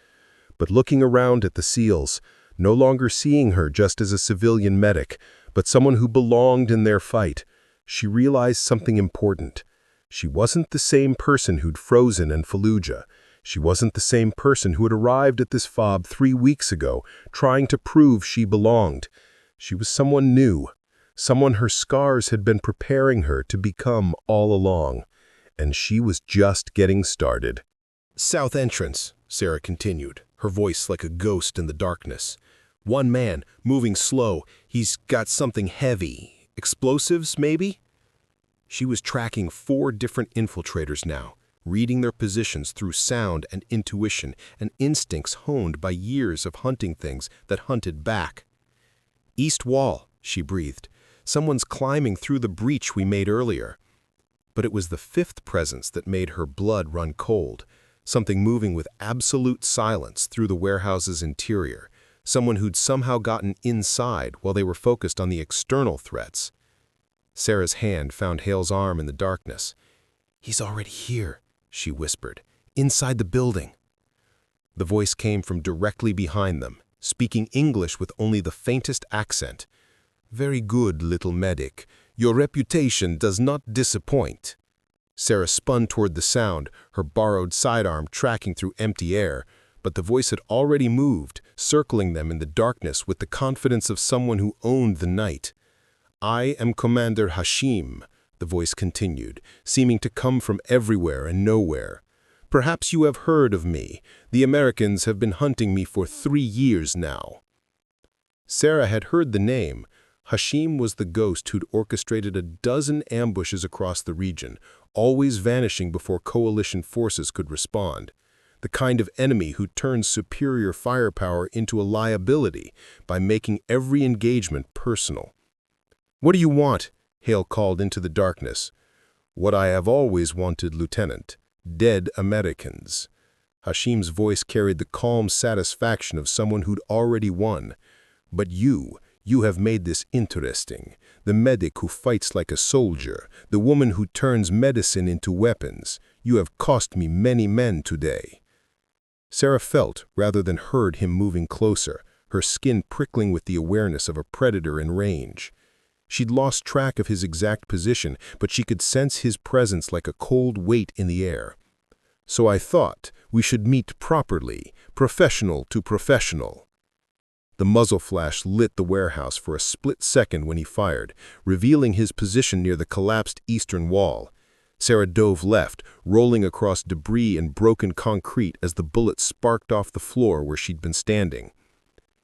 But looking around at the SEALs, no longer seeing her just as a civilian medic, but someone who belonged in their fight, she realized something important. She wasn't the same person who'd frozen in Fallujah. She wasn't the same person who had arrived at this fob 3 weeks ago, trying to prove she belonged. She was someone new, someone her scars had been preparing her to become all along. And she was just getting started. "South entrance," Sarah continued, her voice like a ghost in the darkness. "One man, moving slow. He's got something heavy. Explosives, maybe?" She was tracking 4 different infiltrators now, reading their positions through sound and intuition and instincts honed by years of hunting things that hunted back. "East wall," she breathed. "Someone's climbing through the breach we made earlier." But it was the 5th presence that made her blood run cold, something moving with absolute silence through the warehouse's interior, someone who'd somehow gotten inside while they were focused on the external threats. Sarah's hand found Hale's arm in the darkness. "He's already here," she whispered, "inside the building." The voice came from directly behind them, speaking English with only the faintest accent. "Very good, little medic. Your reputation does not disappoint." Sarah spun toward the sound, her borrowed sidearm tracking through empty air, but the voice had already moved, circling them in the darkness with the confidence of someone who owned the night. "I am Commander Hashim," the voice continued, seeming to come from everywhere and nowhere. "Perhaps you have heard of me. The Americans have been hunting me for 3 years now." Sarah had heard the name. Hashim was the ghost who'd orchestrated a dozen ambushes across the region, always vanishing before coalition forces could respond. The kind of enemy who turns superior firepower into a liability by making every engagement personal. "What do you want?" Hale called into the darkness. "What I have always wanted, Lieutenant. Dead Americans." Hashim's voice carried the calm satisfaction of someone who'd already won. "But you have made this interesting. The medic who fights like a soldier, the woman who turns medicine into weapons. You have cost me many men today." Sarah felt, rather than heard, him moving closer, her skin prickling with the awareness of a predator in range. She'd lost track of his exact position, but she could sense his presence like a cold weight in the air. "So I thought we should meet properly, professional to professional." The muzzle flash lit the warehouse for a split second when he fired, revealing his position near the collapsed eastern wall. Sarah dove left, rolling across debris and broken concrete as the bullet sparked off the floor where she'd been standing.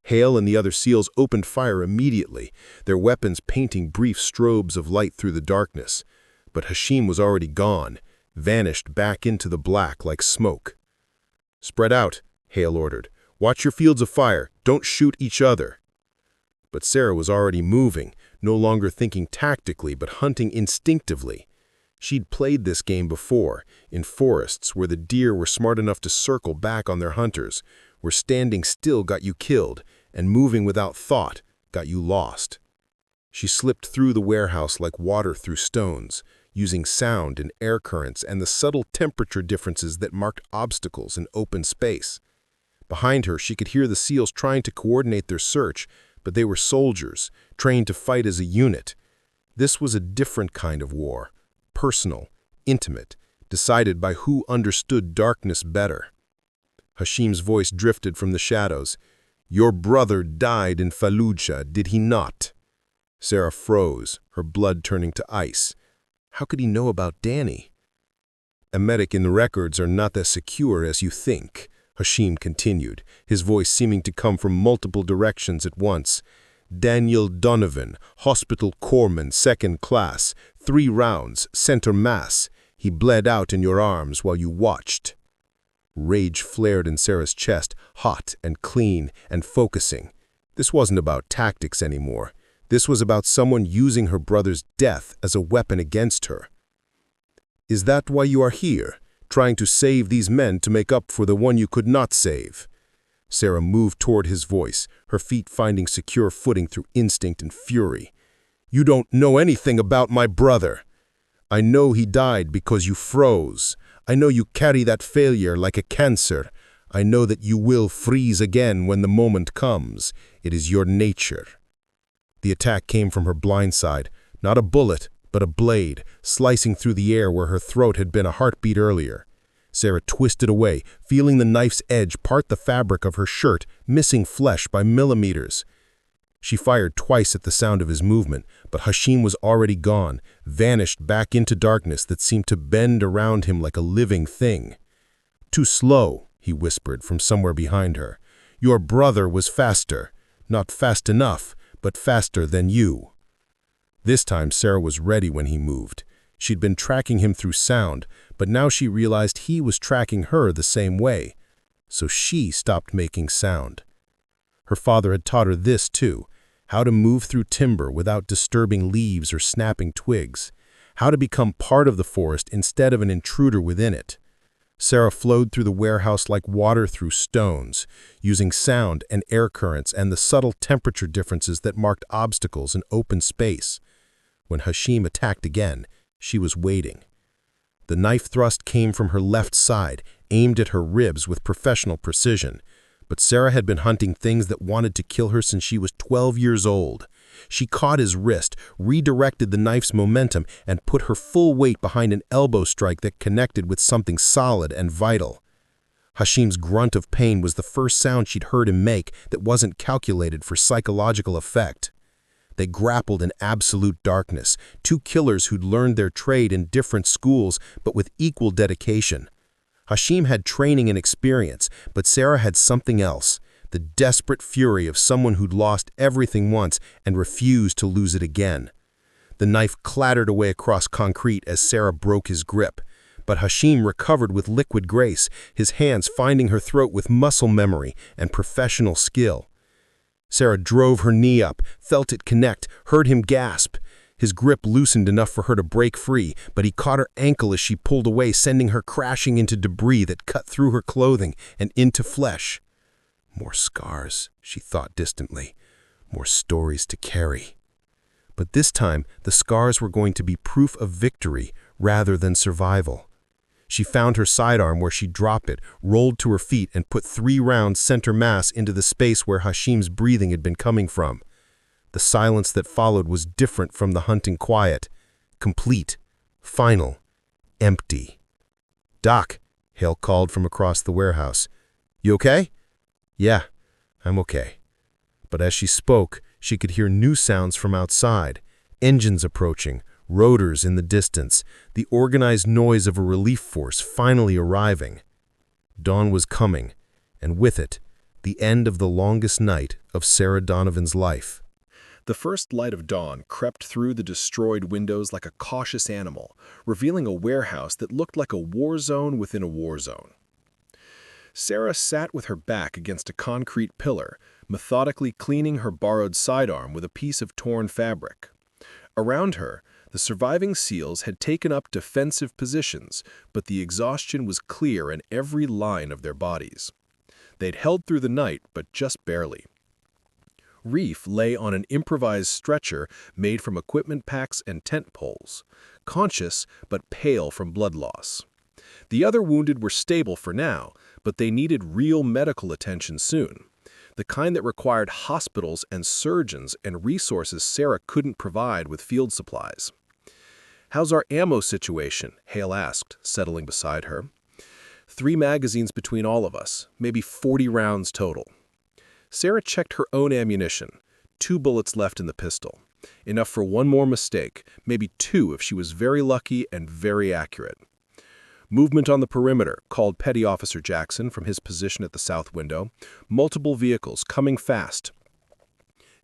Hale and the other SEALs opened fire immediately, their weapons painting brief strobes of light through the darkness. But Hashim was already gone, vanished back into the black like smoke. "Spread out," Hale ordered. "Watch your fields of fire. Don't shoot each other." But Sarah was already moving, no longer thinking tactically but hunting instinctively. She'd played this game before, in forests where the deer were smart enough to circle back on their hunters, where standing still got you killed, and moving without thought got you lost. She slipped through the warehouse like water through stones, using sound and air currents and the subtle temperature differences that marked obstacles in open space. Behind her, she could hear the SEALs trying to coordinate their search, but they were soldiers, trained to fight as a unit. This was a different kind of war, personal, intimate, decided by who understood darkness better. Hashim's voice drifted from the shadows. "Your brother died in Fallujah, did he not?" Sarah froze, her blood turning to ice. How could he know about Danny? "American records are not as secure as you think," Hashim continued, his voice seeming to come from multiple directions at once. "Daniel Donovan, hospital corpsman, 2nd class, 3 rounds, center mass. He bled out in your arms while you watched." Rage flared in Sarah's chest, hot and clean and focusing. This wasn't about tactics anymore. This was about someone using her brother's death as a weapon against her. "Is that why you are here, trying to save these men to make up for the one you could not save?" Sarah moved toward his voice, her feet finding secure footing through instinct and fury. "You don't know anything about my brother. I know he died because you froze. I know you carry that failure like a cancer. I know that you will freeze again when the moment comes. It is your nature." The attack came from her blind side, not a bullet, but a blade, slicing through the air where her throat had been a heartbeat earlier. Sarah twisted away, feeling the knife's edge part the fabric of her shirt, missing flesh by millimeters. She fired twice at the sound of his movement, but Hashim was already gone, vanished back into darkness that seemed to bend around him like a living thing. "Too slow," he whispered from somewhere behind her. "Your brother was faster. Not fast enough, but faster than you." This time Sarah was ready when he moved. She'd been tracking him through sound, but now she realized he was tracking her the same way. So she stopped making sound. Her father had taught her this too, how to move through timber without disturbing leaves or snapping twigs, how to become part of the forest instead of an intruder within it. Sarah flowed through the warehouse like water through stones, using sound and air currents and the subtle temperature differences that marked obstacles in open space. When Hashim attacked again, she was waiting. The knife thrust came from her left side, aimed at her ribs with professional precision. But Sarah had been hunting things that wanted to kill her since she was 12 years old. She caught his wrist, redirected the knife's momentum, and put her full weight behind an elbow strike that connected with something solid and vital. Hashim's grunt of pain was the first sound she'd heard him make that wasn't calculated for psychological effect. They grappled in absolute darkness, two killers who'd learned their trade in different schools but with equal dedication. Hashim had training and experience, but Sarah had something else, the desperate fury of someone who'd lost everything once and refused to lose it again. The knife clattered away across concrete as Sarah broke his grip, but Hashim recovered with liquid grace, his hands finding her throat with muscle memory and professional skill. Sarah drove her knee up, felt it connect, heard him gasp. His grip loosened enough for her to break free, but he caught her ankle as she pulled away, sending her crashing into debris that cut through her clothing and into flesh. More scars, she thought distantly. More stories to carry. But this time, the scars were going to be proof of victory rather than survival. She found her sidearm where she'd dropped it, rolled to her feet, and put 3 rounds center mass into the space where Hashim's breathing had been coming from. The silence that followed was different from the hunting quiet. Complete, final, empty. "Doc," Hale called from across the warehouse. "You okay?" "Yeah, I'm okay." But as she spoke, she could hear new sounds from outside. Engines approaching, rotors in the distance, the organized noise of a relief force finally arriving. Dawn was coming, and with it, the end of the longest night of Sarah Donovan's life. The first light of dawn crept through the destroyed windows like a cautious animal, revealing a warehouse that looked like a war zone within a war zone. Sarah sat with her back against a concrete pillar, methodically cleaning her borrowed sidearm with a piece of torn fabric. Around her, the surviving SEALs had taken up defensive positions, but the exhaustion was clear in every line of their bodies. They'd held through the night, but just barely. Reef lay on an improvised stretcher made from equipment packs and tent poles, conscious but pale from blood loss. The other wounded were stable for now, but they needed real medical attention soon, the kind that required hospitals and surgeons and resources Sarah couldn't provide with field supplies. "How's our ammo situation?" Hale asked, settling beside her. 3 magazines between all of us, maybe 40 rounds total." Sarah checked her own ammunition, 2 bullets left in the pistol. Enough for 1 more mistake, maybe 2 if she was very lucky and very accurate. "Movement on the perimeter," called Petty Officer Jackson from his position at the south window. "Multiple vehicles coming fast."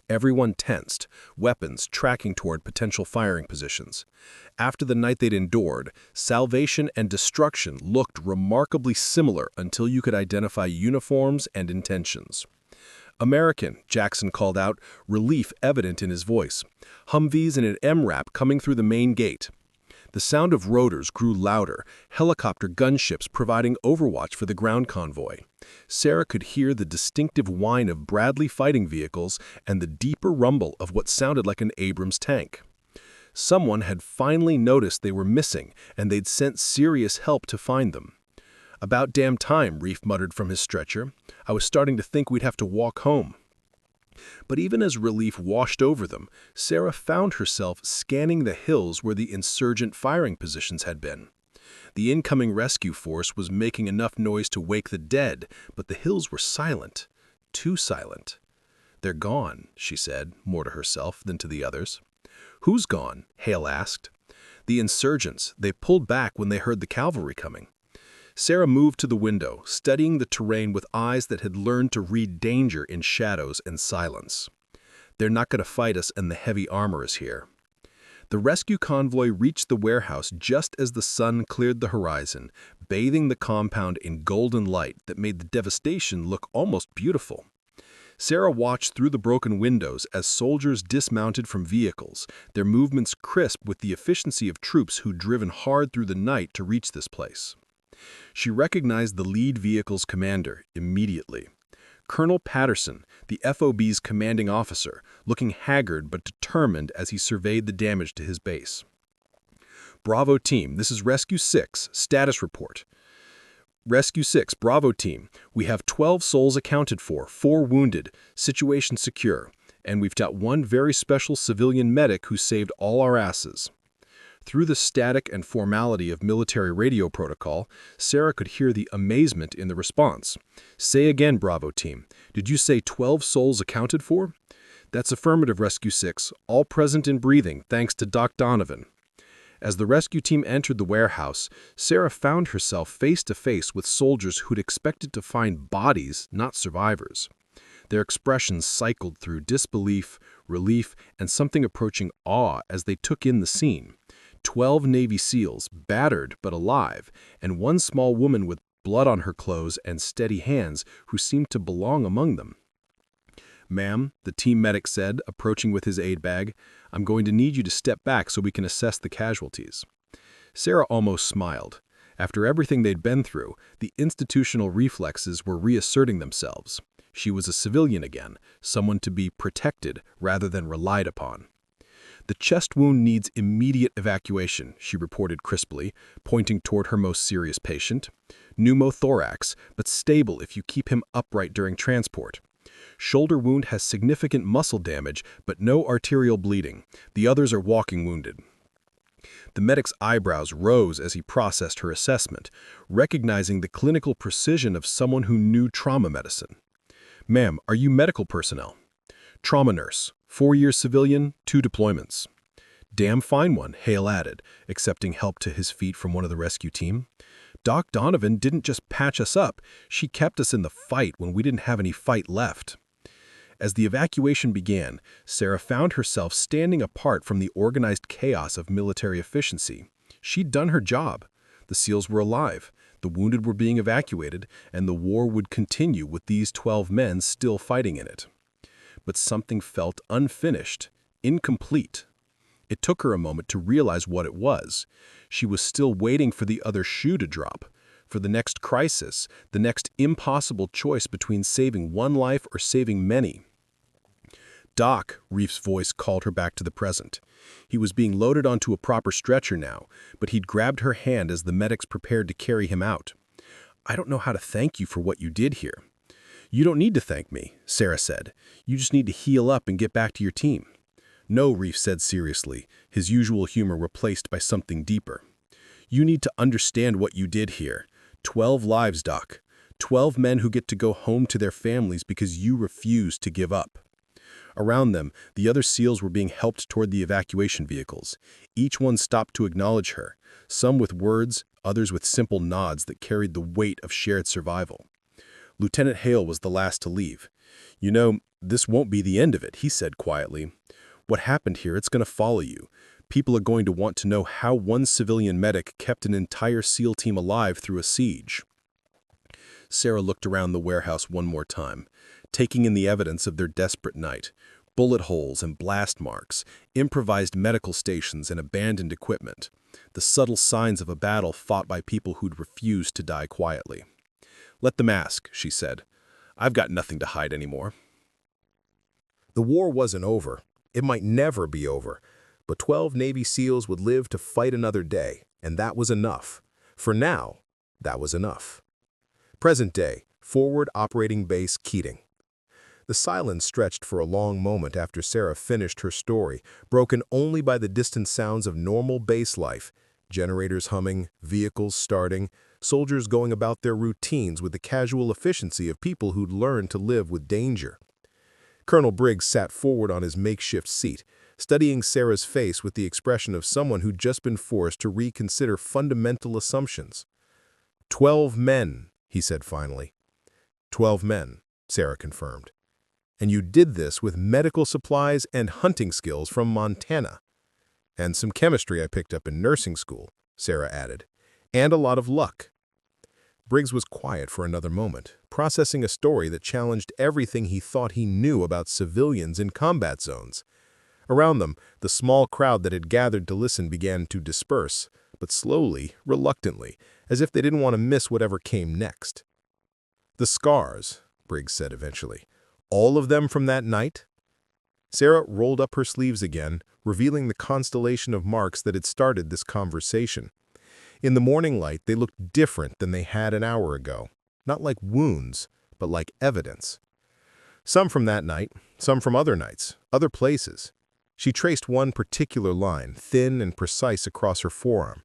Everyone tensed, weapons tracking toward potential firing positions. After the night they'd endured, salvation and destruction looked remarkably similar until you could identify uniforms and intentions. "American," Jackson called out, relief evident in his voice. "Humvees and an MRAP coming through the main gate." The sound of rotors grew louder, helicopter gunships providing overwatch for the ground convoy. Sarah could hear the distinctive whine of Bradley fighting vehicles and the deeper rumble of what sounded like an Abrams tank. Someone had finally noticed they were missing, and they'd sent serious help to find them. "About damn time," Reef muttered from his stretcher. "I was starting to think we'd have to walk home." But even as relief washed over them, Sarah found herself scanning the hills where the insurgent firing positions had been. The incoming rescue force was making enough noise to wake the dead, but the hills were silent. Too silent. "They're gone," she said, more to herself than to the others. "Who's gone?" Hale asked. "The insurgents. They pulled back when they heard the cavalry coming." Sarah moved to the window, studying the terrain with eyes that had learned to read danger in shadows and silence. "They're not going to fight us, and the heavy armor is here." The rescue convoy reached the warehouse just as the sun cleared the horizon, bathing the compound in golden light that made the devastation look almost beautiful. Sarah watched through the broken windows as soldiers dismounted from vehicles, their movements crisp with the efficiency of troops who'd driven hard through the night to reach this place. She recognized the lead vehicle's commander immediately. Colonel Patterson, the FOB's commanding officer, looking haggard but determined as he surveyed the damage to his base. "Bravo Team, this is Rescue 6, status report." "Rescue 6, Bravo Team, we have 12 souls accounted for, 4 wounded, situation secure, and we've got 1 very special civilian medic who saved all our asses." Through the static and formality of military radio protocol, Sarah could hear the amazement in the response. "Say again, Bravo team. Did you say 12 souls accounted for?" "That's affirmative, Rescue 6. All present and breathing, thanks to Doc Donovan." As the rescue team entered the warehouse, Sarah found herself face to face with soldiers who'd expected to find bodies, not survivors. Their expressions cycled through disbelief, relief, and something approaching awe as they took in the scene. 12 Navy SEALs, battered but alive, and one small woman with blood on her clothes and steady hands who seemed to belong among them. "Ma'am," the team medic said, approaching with his aid bag, "I'm going to need you to step back so we can assess the casualties." Sarah almost smiled. After everything they'd been through, the institutional reflexes were reasserting themselves. She was a civilian again, someone to be protected rather than relied upon. "The chest wound needs immediate evacuation," she reported crisply, pointing toward her most serious patient. "Pneumothorax, but stable if you keep him upright during transport. Shoulder wound has significant muscle damage, but no arterial bleeding. The others are walking wounded." The medic's eyebrows rose as he processed her assessment, recognizing the clinical precision of someone who knew trauma medicine. "Ma'am, are you medical personnel?" "Trauma nurse. 4-year civilian, 2 deployments." "Damn fine one," Hale added, accepting help to his feet from one of the rescue team. "Doc Donovan didn't just patch us up, she kept us in the fight when we didn't have any fight left." As the evacuation began, Sarah found herself standing apart from the organized chaos of military efficiency. She'd done her job. The SEALs were alive, the wounded were being evacuated, and the war would continue with these 12 men still fighting in it. But something felt unfinished, incomplete. It took her a moment to realize what it was. She was still waiting for the other shoe to drop, for the next crisis, the next impossible choice between saving one life or saving many. "Doc," Reef's voice called her back to the present. He was being loaded onto a proper stretcher now, but he'd grabbed her hand as the medics prepared to carry him out. "I don't know how to thank you for what you did here." "You don't need to thank me," Sarah said. "You just need to heal up and get back to your team." "No," Reef said seriously, his usual humor replaced by something deeper. "You need to understand what you did here. 12 lives, Doc. 12 men who get to go home to their families because you refused to give up." Around them, the other SEALs were being helped toward the evacuation vehicles. Each one stopped to acknowledge her, some with words, others with simple nods that carried the weight of shared survival. Lieutenant Hale was the last to leave. "You know, this won't be the end of it," he said quietly. "What happened here, it's going to follow you. People are going to want to know how one civilian medic kept an entire SEAL team alive through a siege." Sarah looked around the warehouse one more time, taking in the evidence of their desperate night. Bullet holes and blast marks, improvised medical stations and abandoned equipment. The subtle signs of a battle fought by people who'd refused to die quietly. "Let them ask," she said. "I've got nothing to hide anymore." The war wasn't over. It might never be over. But 12 Navy SEALs would live to fight another day, and that was enough. For now, that was enough. Present day, Forward Operating Base Keating. The silence stretched for a long moment after Sarah finished her story, broken only by the distant sounds of normal base life, generators humming, vehicles starting, soldiers going about their routines with the casual efficiency of people who'd learned to live with danger. Colonel Briggs sat forward on his makeshift seat, studying Sarah's face with the expression of someone who'd just been forced to reconsider fundamental assumptions. 12 men, he said finally. 12 men, Sarah confirmed. And you did this with medical supplies and hunting skills from Montana. And some chemistry I picked up in nursing school, Sarah added. And a lot of luck. Briggs was quiet for another moment, processing a story that challenged everything he thought he knew about civilians in combat zones. Around them, the small crowd that had gathered to listen began to disperse, but slowly, reluctantly, as if they didn't want to miss whatever came next. "The scars," Briggs said eventually. "All of them from that night?" Sarah rolled up her sleeves again, revealing the constellation of marks that had started this conversation. In the morning light, they looked different than they had an hour ago. Not like wounds, but like evidence. Some from that night, some from other nights, other places. She traced one particular line, thin and precise across her forearm.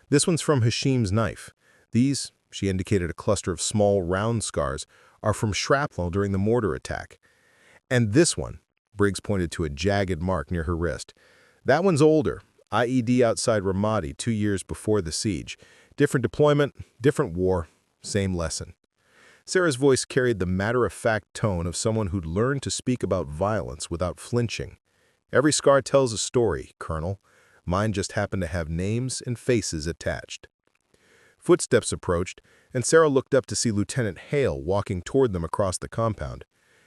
This one's from Hashim's knife. These, she indicated a cluster of small, round scars, are from shrapnel during the mortar attack. And this one, Briggs pointed to a jagged mark near her wrist. That one's older, IED outside Ramadi 2 years before the siege. Different deployment, different war, same lesson. Sarah's voice carried the matter-of-fact tone of someone who'd learned to speak about violence without flinching. Every scar tells a story, Colonel. Mine just happened to have names and faces attached. Footsteps approached, and Sarah looked up to see Lieutenant Hale walking toward them across the compound.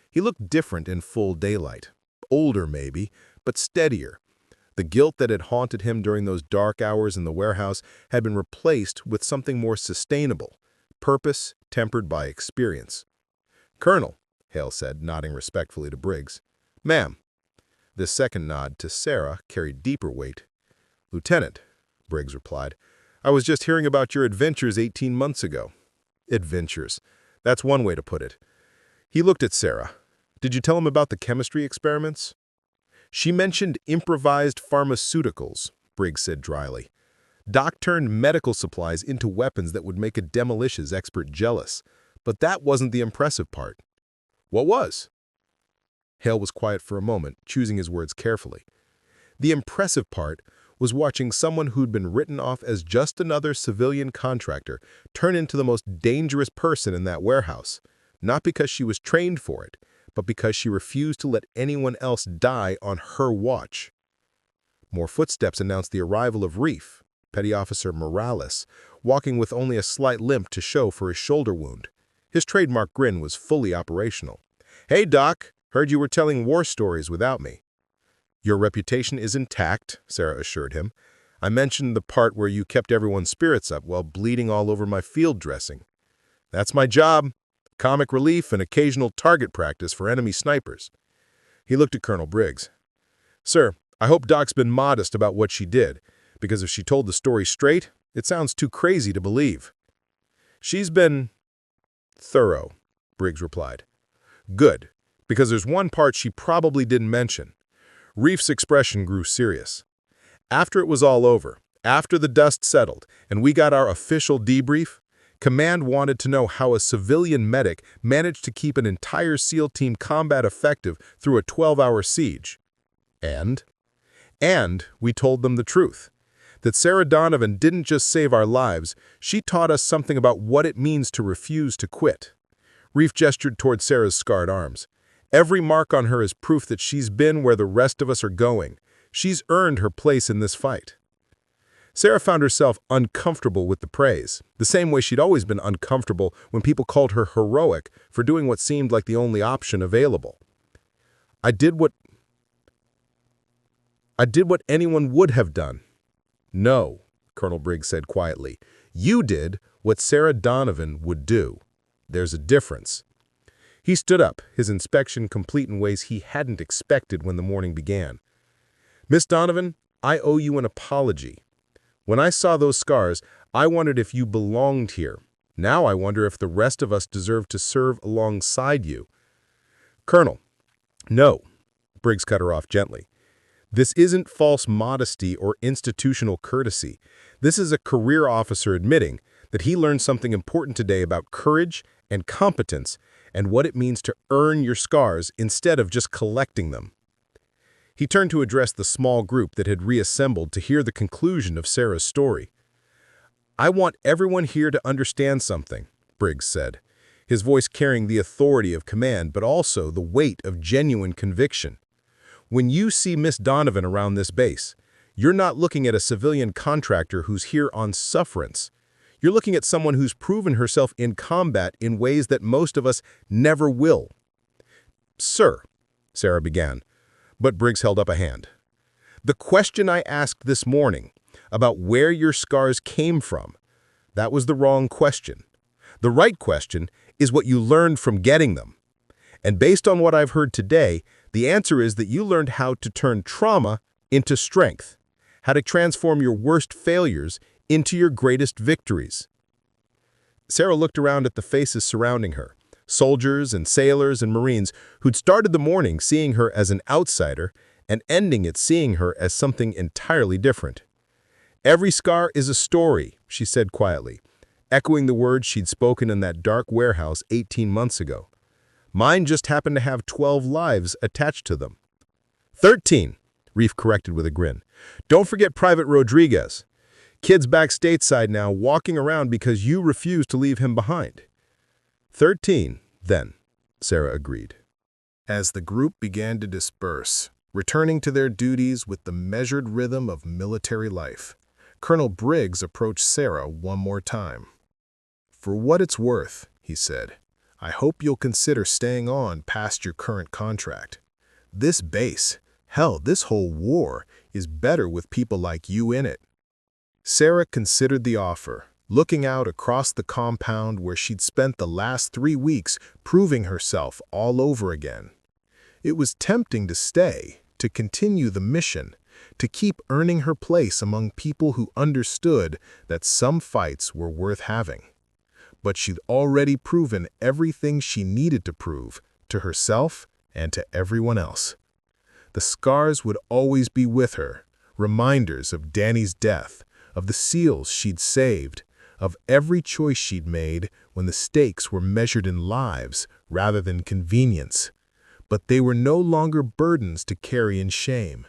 He looked different in full daylight. Older, maybe, but steadier. The guilt that had haunted him during those dark hours in the warehouse had been replaced with something more sustainable, purpose tempered by experience. "Colonel," Hale said, nodding respectfully to Briggs. "Ma'am." This second nod to Sarah carried deeper weight. "Lieutenant," Briggs replied, "I was just hearing about your adventures 18 months ago." Adventures. That's one way to put it. He looked at Sarah. "Did you tell him about the chemistry experiments?" "She mentioned improvised pharmaceuticals," Briggs said dryly. "Doc turned medical supplies into weapons that would make a demolitions expert jealous. But that wasn't the impressive part." "What was?" Hale was quiet for a moment, choosing his words carefully. "The impressive part was watching someone who'd been written off as just another civilian contractor turn into the most dangerous person in that warehouse, not because she was trained for it, but because she refused to let anyone else die on her watch." More footsteps announced the arrival of Reef, Petty Officer Morales, walking with only a slight limp to show for his shoulder wound. His trademark grin was fully operational. "Hey, Doc, heard you were telling war stories without me." "Your reputation is intact," Sarah assured him. "I mentioned the part where you kept everyone's spirits up while bleeding all over my field dressing. That's my job. Comic relief and occasional target practice for enemy snipers." He looked at Colonel Briggs. "Sir, I hope Doc's been modest about what she did, because if she told the story straight, it sounds too crazy to believe." "She's been thorough," Briggs replied. "Good, because there's one part she probably didn't mention." Reef's expression grew serious. "After it was all over, after the dust settled, and we got our official debrief, Command wanted to know how a civilian medic managed to keep an entire SEAL team combat effective through a 12-hour siege. And we told them the truth, that Sarah Donovan didn't just save our lives, she taught us something about what it means to refuse to quit." Reef gestured toward Sarah's scarred arms. "Every mark on her is proof that she's been where the rest of us are going. She's earned her place in this fight." Sarah found herself uncomfortable with the praise, the same way she'd always been uncomfortable when people called her heroic for doing what seemed like the only option available. I did what anyone would have done." "No," Colonel Briggs said quietly. "You did what Sarah Donovan would do. There's a difference." He stood up, his inspection complete in ways he hadn't expected when the morning began. "Miss Donovan, I owe you an apology. When I saw those scars, I wondered if you belonged here. Now I wonder if the rest of us deserve to serve alongside you." "Colonel." "No," Briggs cut her off gently. "This isn't false modesty or institutional courtesy. This is a career officer admitting that he learned something important today about courage and competence and what it means to earn your scars instead of just collecting them." He turned to address the small group that had reassembled to hear the conclusion of Sarah's story. "I want everyone here to understand something," Briggs said, his voice carrying the authority of command but also the weight of genuine conviction. "When you see Miss Donovan around this base, you're not looking at a civilian contractor who's here on sufferance. You're looking at someone who's proven herself in combat in ways that most of us never will." "Sir," Sarah began, but Briggs held up a hand. "The question I asked this morning about where your scars came from, that was the wrong question. The right question is what you learned from getting them. And based on what I've heard today, the answer is that you learned how to turn trauma into strength, how to transform your worst failures into your greatest victories." Sarah looked around at the faces surrounding her, soldiers and sailors and Marines who'd started the morning seeing her as an outsider and ending it seeing her as something entirely different. "Every scar is a story," she said quietly, echoing the words she'd spoken in that dark warehouse 18 months ago. "Mine just happened to have 12 lives attached to them." 13, Reef corrected with a grin. "Don't forget Private Rodriguez. Kid's back stateside now, walking around because you refused to leave him behind." 13, then, Sarah agreed. As the group began to disperse, returning to their duties with the measured rhythm of military life, Colonel Briggs approached Sarah one more time. "For what it's worth," he said, "I hope you'll consider staying on past your current contract. This base, hell, this whole war, is better with people like you in it." Sarah considered the offer, looking out across the compound where she'd spent the last 3 weeks proving herself all over again. It was tempting to stay, to continue the mission, to keep earning her place among people who understood that some fights were worth having. But she'd already proven everything she needed to prove, to herself and to everyone else. The scars would always be with her, reminders of Danny's death, of the seals she'd saved, of every choice she'd made when the stakes were measured in lives rather than convenience. But they were no longer burdens to carry in shame.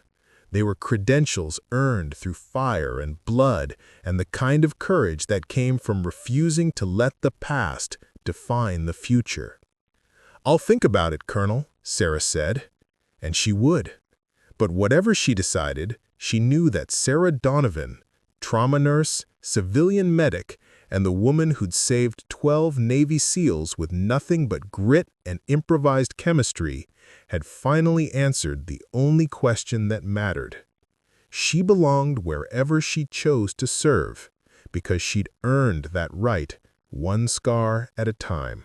They were credentials earned through fire and blood and the kind of courage that came from refusing to let the past define the future. "I'll think about it, Colonel," Sarah said. And she would. But whatever she decided, she knew that Sarah Donovan, trauma nurse, civilian medic, and the woman who'd saved 12 Navy SEALs with nothing but grit and improvised chemistry, had finally answered the only question that mattered. She belonged wherever she chose to serve, because she'd earned that right, one scar at a time.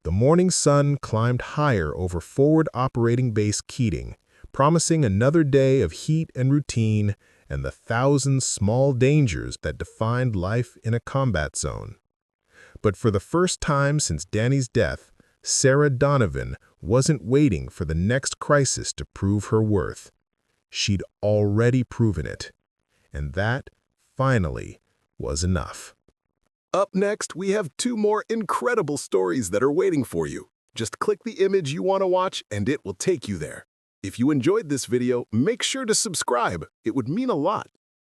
The morning sun climbed higher over Forward Operating Base Keating, promising another day of heat and routine and the thousand small dangers that defined life in a combat zone. But for the first time since Danny's death, Sarah Donovan wasn't waiting for the next crisis to prove her worth. She'd already proven it. And that, finally, was enough. Up next, we have 2 more incredible stories that are waiting for you. Just click the image you want to watch and it will take you there. If you enjoyed this video, make sure to subscribe. It would mean a lot.